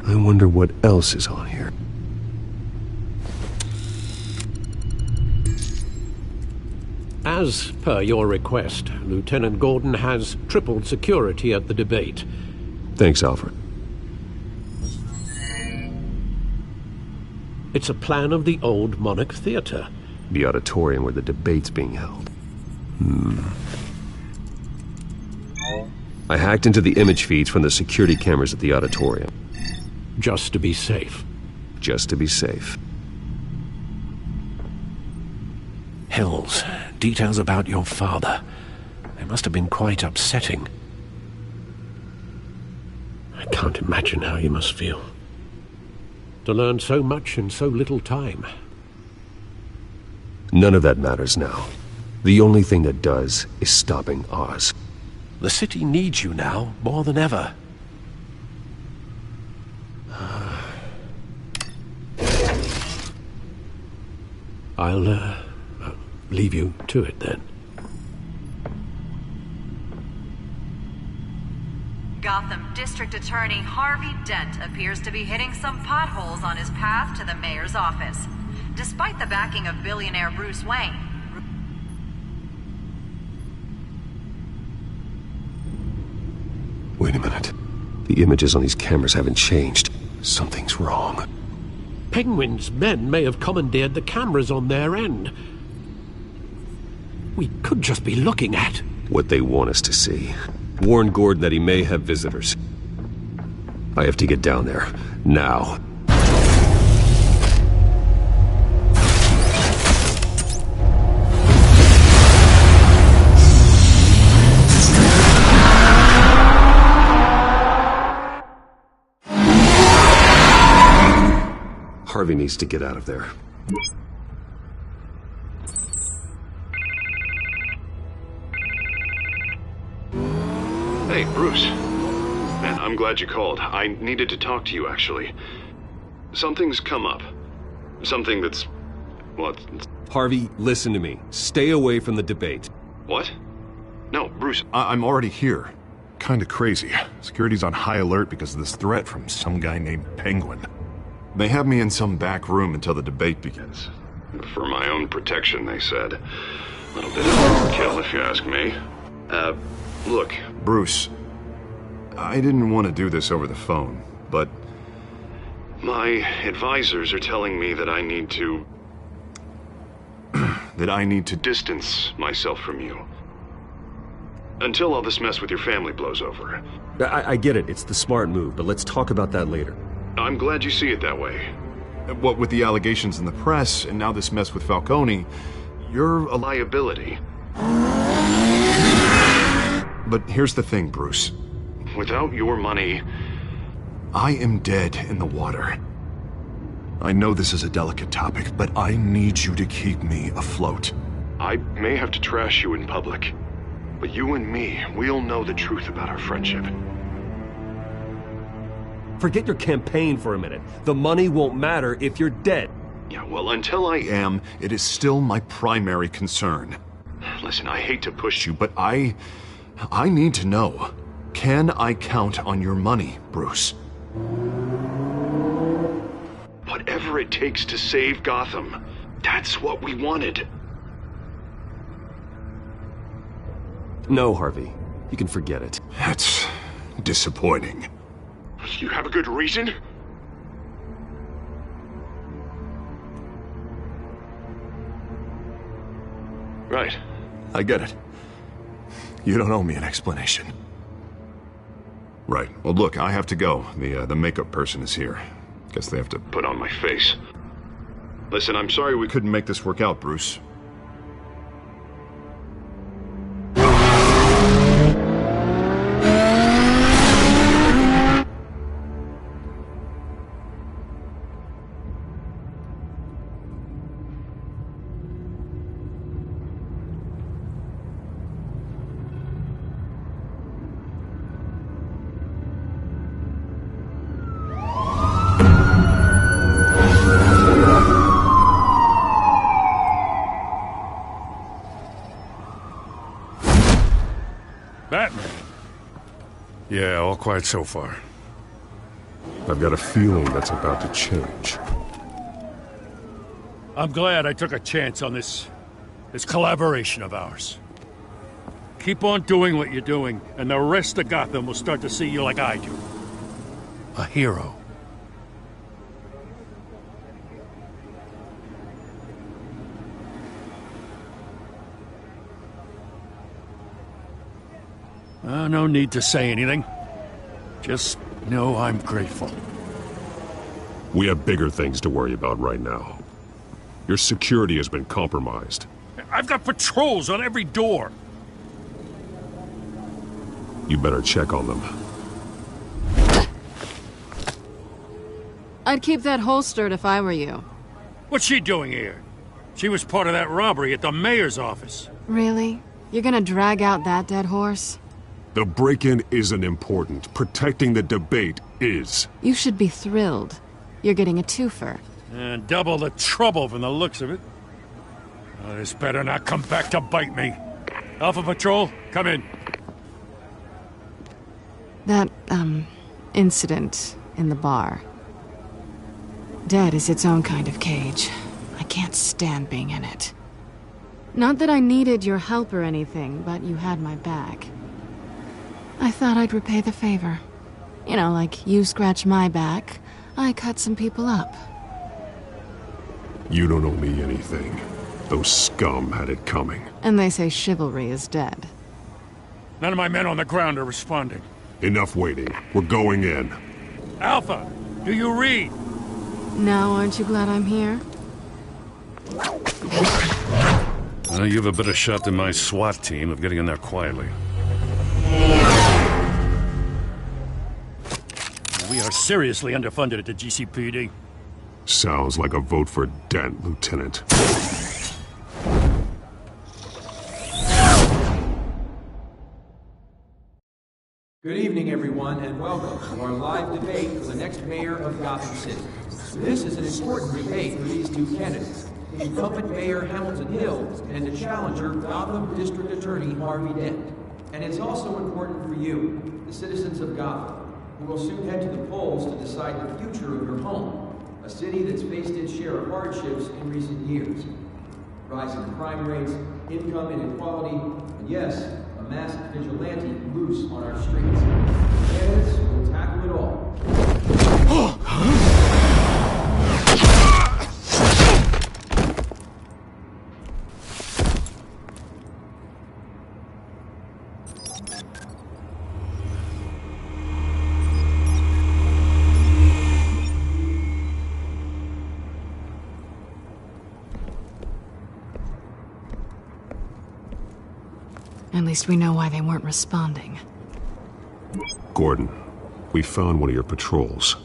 Speaker 8: I wonder what else is on here.
Speaker 7: As per your request, Lieutenant Gordon has tripled security at the debate.
Speaker 8: Thanks, Alfred.
Speaker 7: It's a plan of the old Monarch Theater.
Speaker 8: The auditorium where the debate's being held. I hacked into the image feeds from the security cameras at the auditorium.
Speaker 7: Just to be safe.
Speaker 8: Just to be safe.
Speaker 7: Hills, details about your father. They must have been quite upsetting. I can't imagine how you must feel. To learn so much in so little time.
Speaker 8: None of that matters now. The only thing that does is stopping Oz.
Speaker 7: The city needs you now, more than ever. I'll leave you to it then.
Speaker 6: Gotham District Attorney Harvey Dent appears to be hitting some potholes on his path to the mayor's office. Despite the backing of billionaire Bruce Wayne.
Speaker 8: Wait a minute. The images on these cameras haven't changed. Something's wrong.
Speaker 7: Penguin's men may have commandeered the cameras on their end. We could just be looking at
Speaker 8: what they want us to see. Warn Gordon that he may have visitors. I have to get down there. Now. Harvey needs to get out of there.
Speaker 2: Hey, Bruce. Man, I'm glad you called. I needed to talk to you, actually. Something's come up. Something that's... well,
Speaker 8: Harvey, listen to me. Stay away from the debate.
Speaker 2: What? No, Bruce, I'm already here. Kinda crazy. Security's on high alert because of this threat from some guy named Penguin. They have me in some back room until the debate begins. For my own protection, they said. A little bit of overkill, if you ask me. Look, Bruce, I didn't want to do this over the phone, but my advisors are telling me that I need to... that I need to distance myself from you. Until all this mess with your family blows over.
Speaker 8: I get it. It's the smart move, but let's talk about that later.
Speaker 2: I'm glad you see it that way. What with the allegations in the press, and now this mess with Falcone, you're a liability. But here's the thing, Bruce. Without your money, I am dead in the water. I know this is a delicate topic, but I need you to keep me afloat. I may have to trash you in public, but you and me, we'll know the truth about our friendship.
Speaker 8: Forget your campaign for a minute. The money won't matter if you're dead.
Speaker 2: Yeah, well, until I am, it is still my primary concern. Listen, I hate to push you, but I need to know. Can I count on your money, Bruce? Whatever it takes to save Gotham. That's what we wanted.
Speaker 8: No, Harvey. You can forget it.
Speaker 2: That's disappointing. You have a good reason? Right. I get it. You don't owe me an explanation. Right. Well, look, I have to go. The makeup person is here. Guess they have to put on my face. Listen, I'm sorry we couldn't make this work out, Bruce.
Speaker 11: Batman? Yeah, all quiet so far.
Speaker 8: I've got a feeling that's about to change.
Speaker 11: I'm glad I took a chance on this collaboration of ours. Keep on doing what you're doing, and the rest of Gotham will start to see you like I do. A hero. No need to say anything. Just know I'm grateful.
Speaker 8: We have bigger things to worry about right now. Your security has been compromised.
Speaker 11: I've got patrols on every door.
Speaker 8: You better check on them.
Speaker 21: I'd keep that holstered if I were you.
Speaker 11: What's she doing here? She was part of that robbery at the mayor's office.
Speaker 21: Really? You're gonna drag out that dead horse?
Speaker 8: The break-in isn't important. Protecting the debate is.
Speaker 21: You should be thrilled. You're getting a twofer.
Speaker 11: And double the trouble from the looks of it. Oh, this better not come back to bite me. Alpha Patrol, come in.
Speaker 21: That, incident in the bar. Dead is its own kind of cage. I can't stand being in it. Not that I needed your help or anything, but you had my back. I thought I'd repay the favor. You know, like you scratch my back, I cut some people up.
Speaker 8: You don't owe me anything. Those scum had it coming.
Speaker 21: And they say chivalry is dead.
Speaker 11: None of my men on the ground are responding.
Speaker 8: Enough waiting. We're going in.
Speaker 11: Alpha, do you read?
Speaker 21: Now, aren't you glad I'm here?
Speaker 11: You have a better shot than my SWAT team of getting in there quietly. We are seriously underfunded at the GCPD.
Speaker 8: Sounds like a vote for Dent, Lieutenant.
Speaker 9: Good evening, everyone, and welcome to our live debate for the next mayor of Gotham City. This is an important debate for these two candidates, incumbent Mayor Hamilton Hill and the challenger, Gotham District Attorney Harvey Dent. And it's also important for you, the citizens of Gotham, who will soon head to the polls to decide the future of your home, a city that's faced its share of hardships in recent years. Rising crime rates, income inequality, and yes, a masked vigilante loose on our streets. Candidates will tackle it all.
Speaker 21: At least we know why they weren't responding.
Speaker 8: Gordon, we found one of your patrols.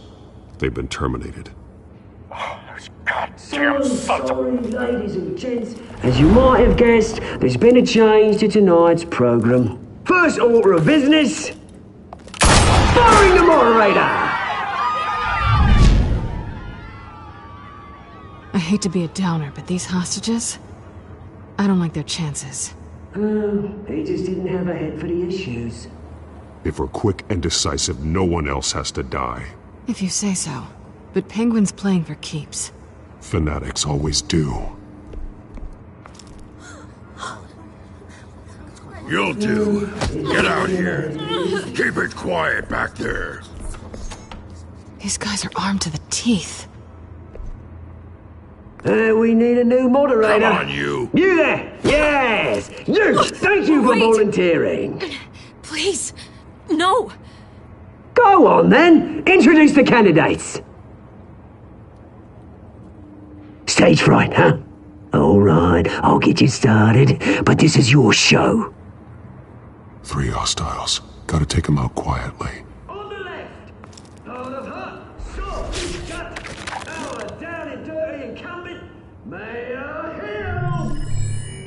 Speaker 8: They've been terminated.
Speaker 14: So sorry, ladies and gents. As you might have guessed, there's been a change to tonight's program. First order of business, firing the moderator!
Speaker 21: I hate to be a downer, but these hostages, I don't like their chances.
Speaker 14: He just didn't have a head for the issues.
Speaker 8: If we're quick and decisive, no one else has to die.
Speaker 21: If you say so. But Penguin's playing for keeps.
Speaker 8: Fanatics always do.
Speaker 4: You'll do. Get out here. Keep it quiet back there.
Speaker 21: These guys are armed to the teeth.
Speaker 14: We need a new moderator.
Speaker 4: Come on, you!
Speaker 14: You there! Yes! You! Thank you for volunteering.
Speaker 3: Please, no!
Speaker 14: Go on then! Introduce the candidates. Stage fright, huh? Alright, I'll get you started, but this is your show.
Speaker 2: 3 hostiles. Gotta take them out quietly.
Speaker 14: On the left, out of her, soft, gut, our down and dirty incumbent, Mayor Hill.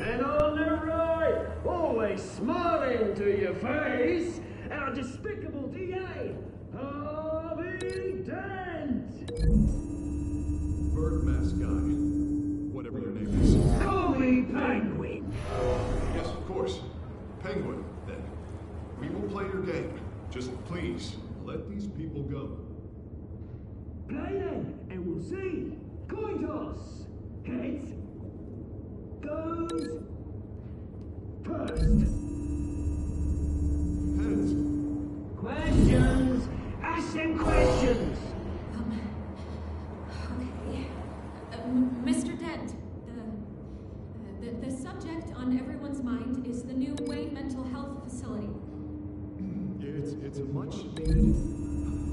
Speaker 14: And on the right, always smiling to your face, our despicable DA, Harvey Dent.
Speaker 2: Bird mask guy. Whatever your name is.
Speaker 14: Call me Penguin.
Speaker 2: Yes, of course. Penguin, then. We will play your game. Just please, let these people go.
Speaker 14: Play then, and we'll see. Coin toss. Heads. Goes. First.
Speaker 2: Heads.
Speaker 14: Questions. Ask them questions.
Speaker 13: Okay. Mr. Dent, the subject on everyone's mind is the new Wayne Mental Health Facility.
Speaker 2: It's a much needed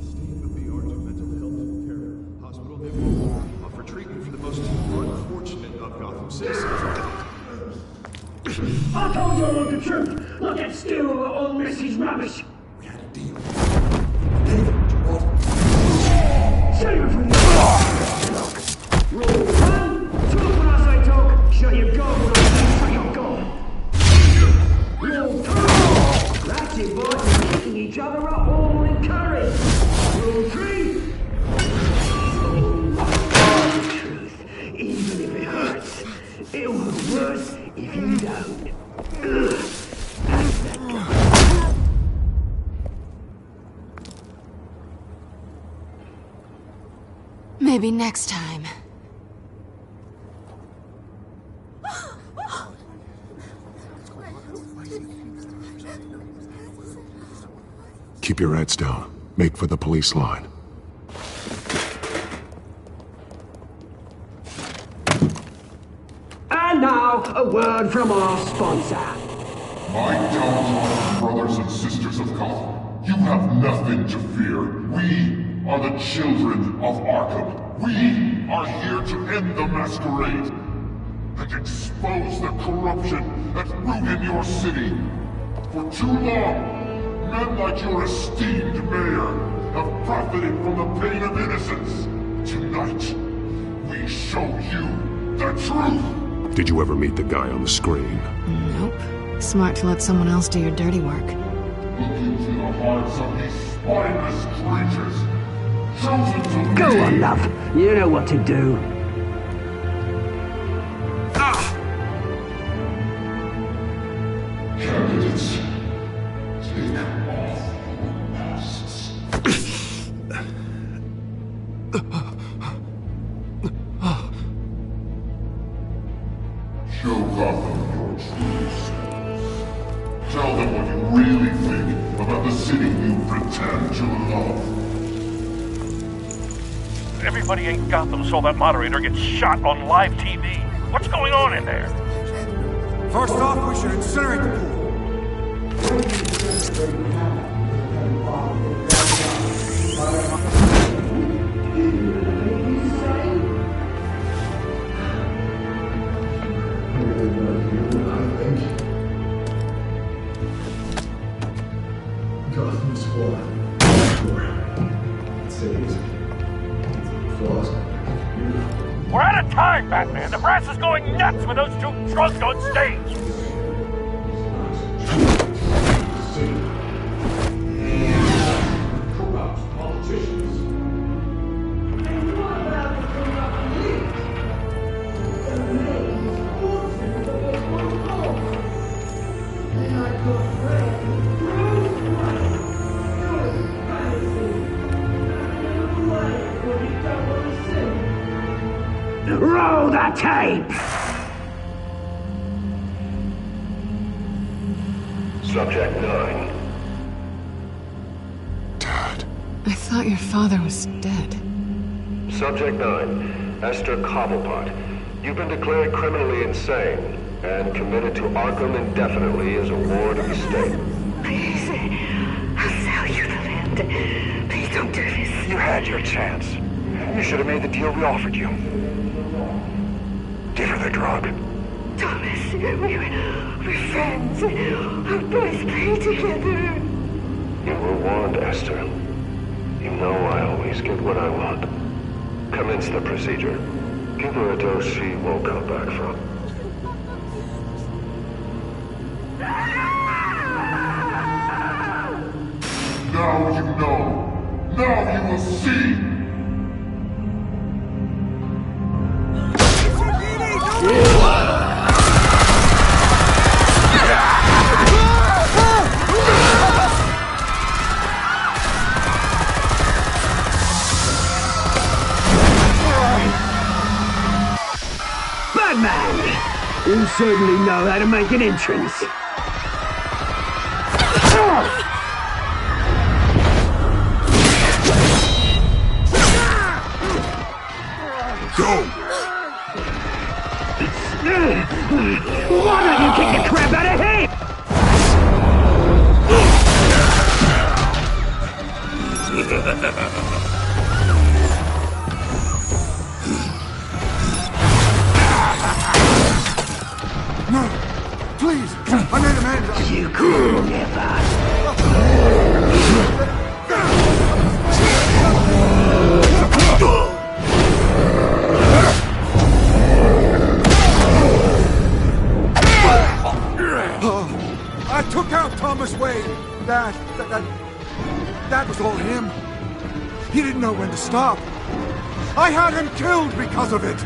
Speaker 2: state-of-the-art mental health care hospital that will offer treatment for the most unfortunate of Gotham citizens.
Speaker 14: I told you all the truth. Look at still all Messy's rubbish.
Speaker 2: We had a deal.
Speaker 14: Save it from the Rule 1, talk when I say talk. Shut your gob when I say shut your gob. Rule 2, that's it, boys. Kicking each other up all encouraged. Rule 3, the truth, even if it hurts. It'll look worse if you don't. That's that guy.
Speaker 21: Maybe next time.
Speaker 2: Keep your heads down. Make for the police line.
Speaker 14: And now, a word from our sponsor.
Speaker 22: My downtrodden brothers and sisters of Gotham, you have nothing to fear. We are the children of Arkham. We are here to end the masquerade and expose the corruption that's rooted your city. For too long, men like your esteemed mayor have profited from the pain of innocence. Tonight, we show you the truth.
Speaker 2: Did you ever meet the guy on the screen?
Speaker 21: Nope. Smart to let someone else do your dirty work.
Speaker 22: Look into the hearts of these spineless creatures, chosen to
Speaker 14: Go
Speaker 22: lead.
Speaker 14: on, love. You know what to do.
Speaker 22: Candidates, take off your masks. Show Gotham your true selves. Tell them what you really think about the city you pretend to love.
Speaker 23: Everybody in Gotham saw that moderator get shot on live TV. What's going on in there?
Speaker 5: First off, we should incinerate the pool.
Speaker 2: Gotham's fallen. Cities. Flaws.
Speaker 23: We're out of time, Batman. The brass is going nuts with those two drunks on stage.
Speaker 2: Corrupt politicians.
Speaker 14: Roll the tape!
Speaker 18: Subject 9.
Speaker 21: I thought your father was dead.
Speaker 18: Subject 9. Esther Cobblepot.
Speaker 1: You've been declared criminally insane and committed to Arkham indefinitely as a ward of the state.
Speaker 12: Please, I'll sell you the land. Please don't do this.
Speaker 18: You had your chance. You should have made the deal we offered you. Give her the drug.
Speaker 12: Thomas, we're friends. Our boys play together.
Speaker 1: You were warned, Esther. You know I always get what I want. Commence the procedure. Give her a dose she won't come back from.
Speaker 22: Now you know. Now you will see.
Speaker 14: Batman! You certainly know how to make an entrance.
Speaker 22: Go!
Speaker 14: Why don't you kick the crap out of him?
Speaker 5: No! Please! I made Amanda!
Speaker 14: You could never!
Speaker 5: I took out Thomas Wayne. That was all him. He didn't know when to stop. I had him killed because of it.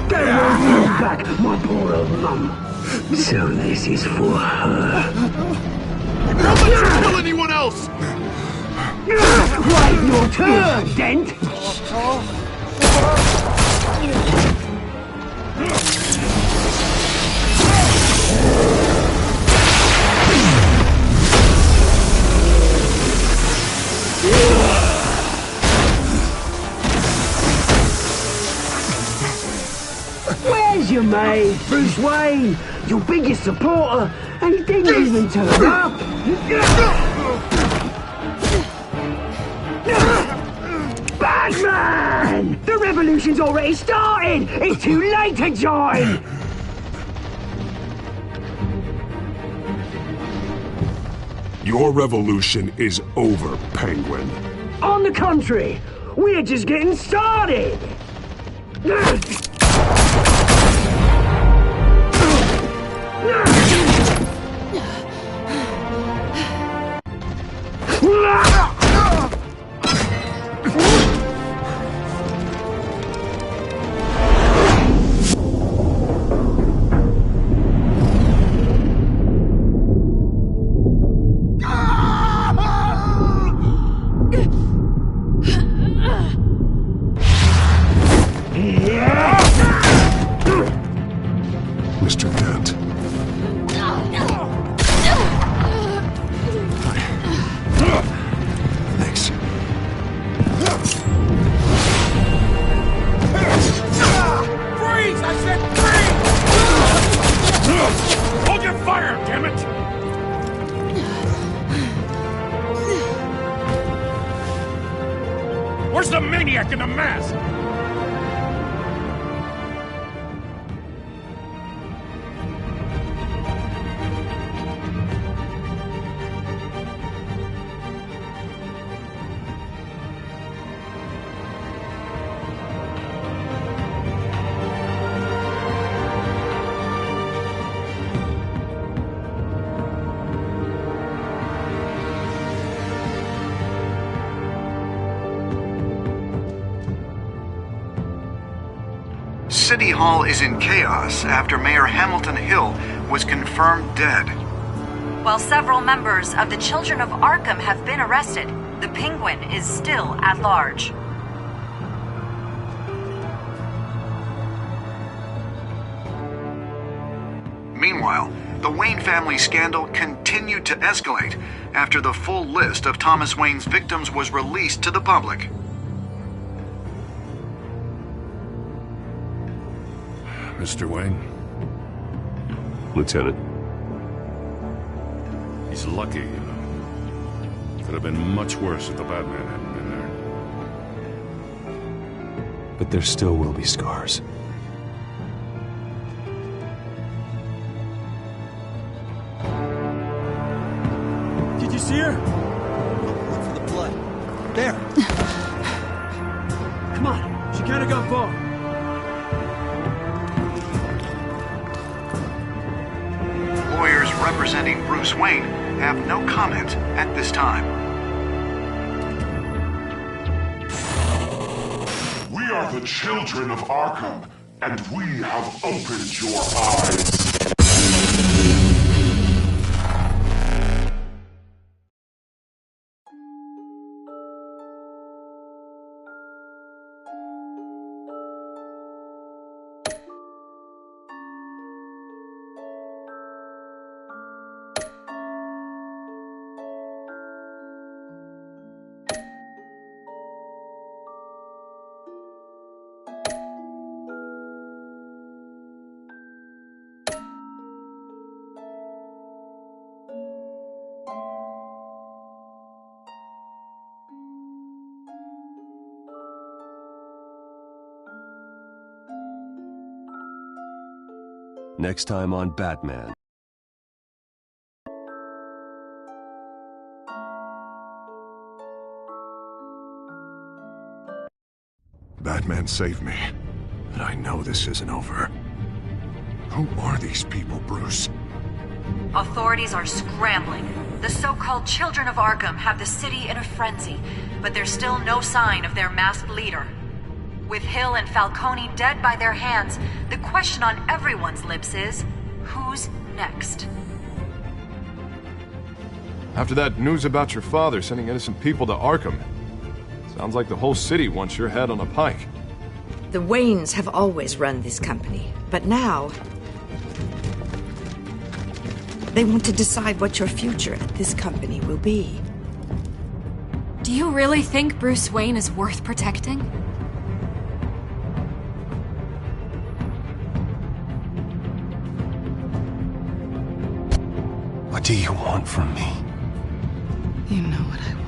Speaker 14: Get back, my poor old mum. So this is for her.
Speaker 22: Don't let you kill anyone else!
Speaker 14: Wait your turn, Dent! Where's your mate, Bruce Wayne? Your biggest supporter, and he didn't even turn up! Batman! The revolution's already started! It's too late to join!
Speaker 22: Your revolution is over, Penguin.
Speaker 14: On the contrary, we're just getting started!
Speaker 22: Mr. Dent.
Speaker 2: Thanks.
Speaker 5: Freeze! I said freeze!
Speaker 23: Hold your fire, damn it! Where's the maniac in the mask?
Speaker 15: City Hall is in chaos after Mayor Hamilton Hill was confirmed dead.
Speaker 6: While several members of the Children of Arkham have been arrested, the Penguin is still at large.
Speaker 15: Meanwhile, the Wayne family scandal continued to escalate after the full list of Thomas Wayne's victims was released to the public.
Speaker 11: Mr. Wayne?
Speaker 8: Lieutenant.
Speaker 11: He's lucky, you know. Could have been much worse if the Batman hadn't been there.
Speaker 8: But there still will be scars.
Speaker 17: Did you see her? Look for the blood. There. Come on. She can't have gone far.
Speaker 15: Lawyers representing Bruce Wayne have no comment at this time.
Speaker 22: We are the children of Arkham, and we have opened your eyes.
Speaker 8: Next time on Batman.
Speaker 2: Batman saved me, but I know this isn't over. Who are these people, Bruce?
Speaker 6: Authorities are scrambling. The so-called Children of Arkham have the city in a frenzy, but there's still no sign of their masked leader. With Hill and Falcone dead by their hands, the question on everyone's lips is, who's next?
Speaker 19: After that news about your father sending innocent people to Arkham, sounds like the whole city wants your head on a pike.
Speaker 20: The Waynes have always run this company, but now they want to decide what your future at this company will be.
Speaker 3: Do you really think Bruce Wayne is worth protecting?
Speaker 8: What do you want from me?
Speaker 20: You know what I want.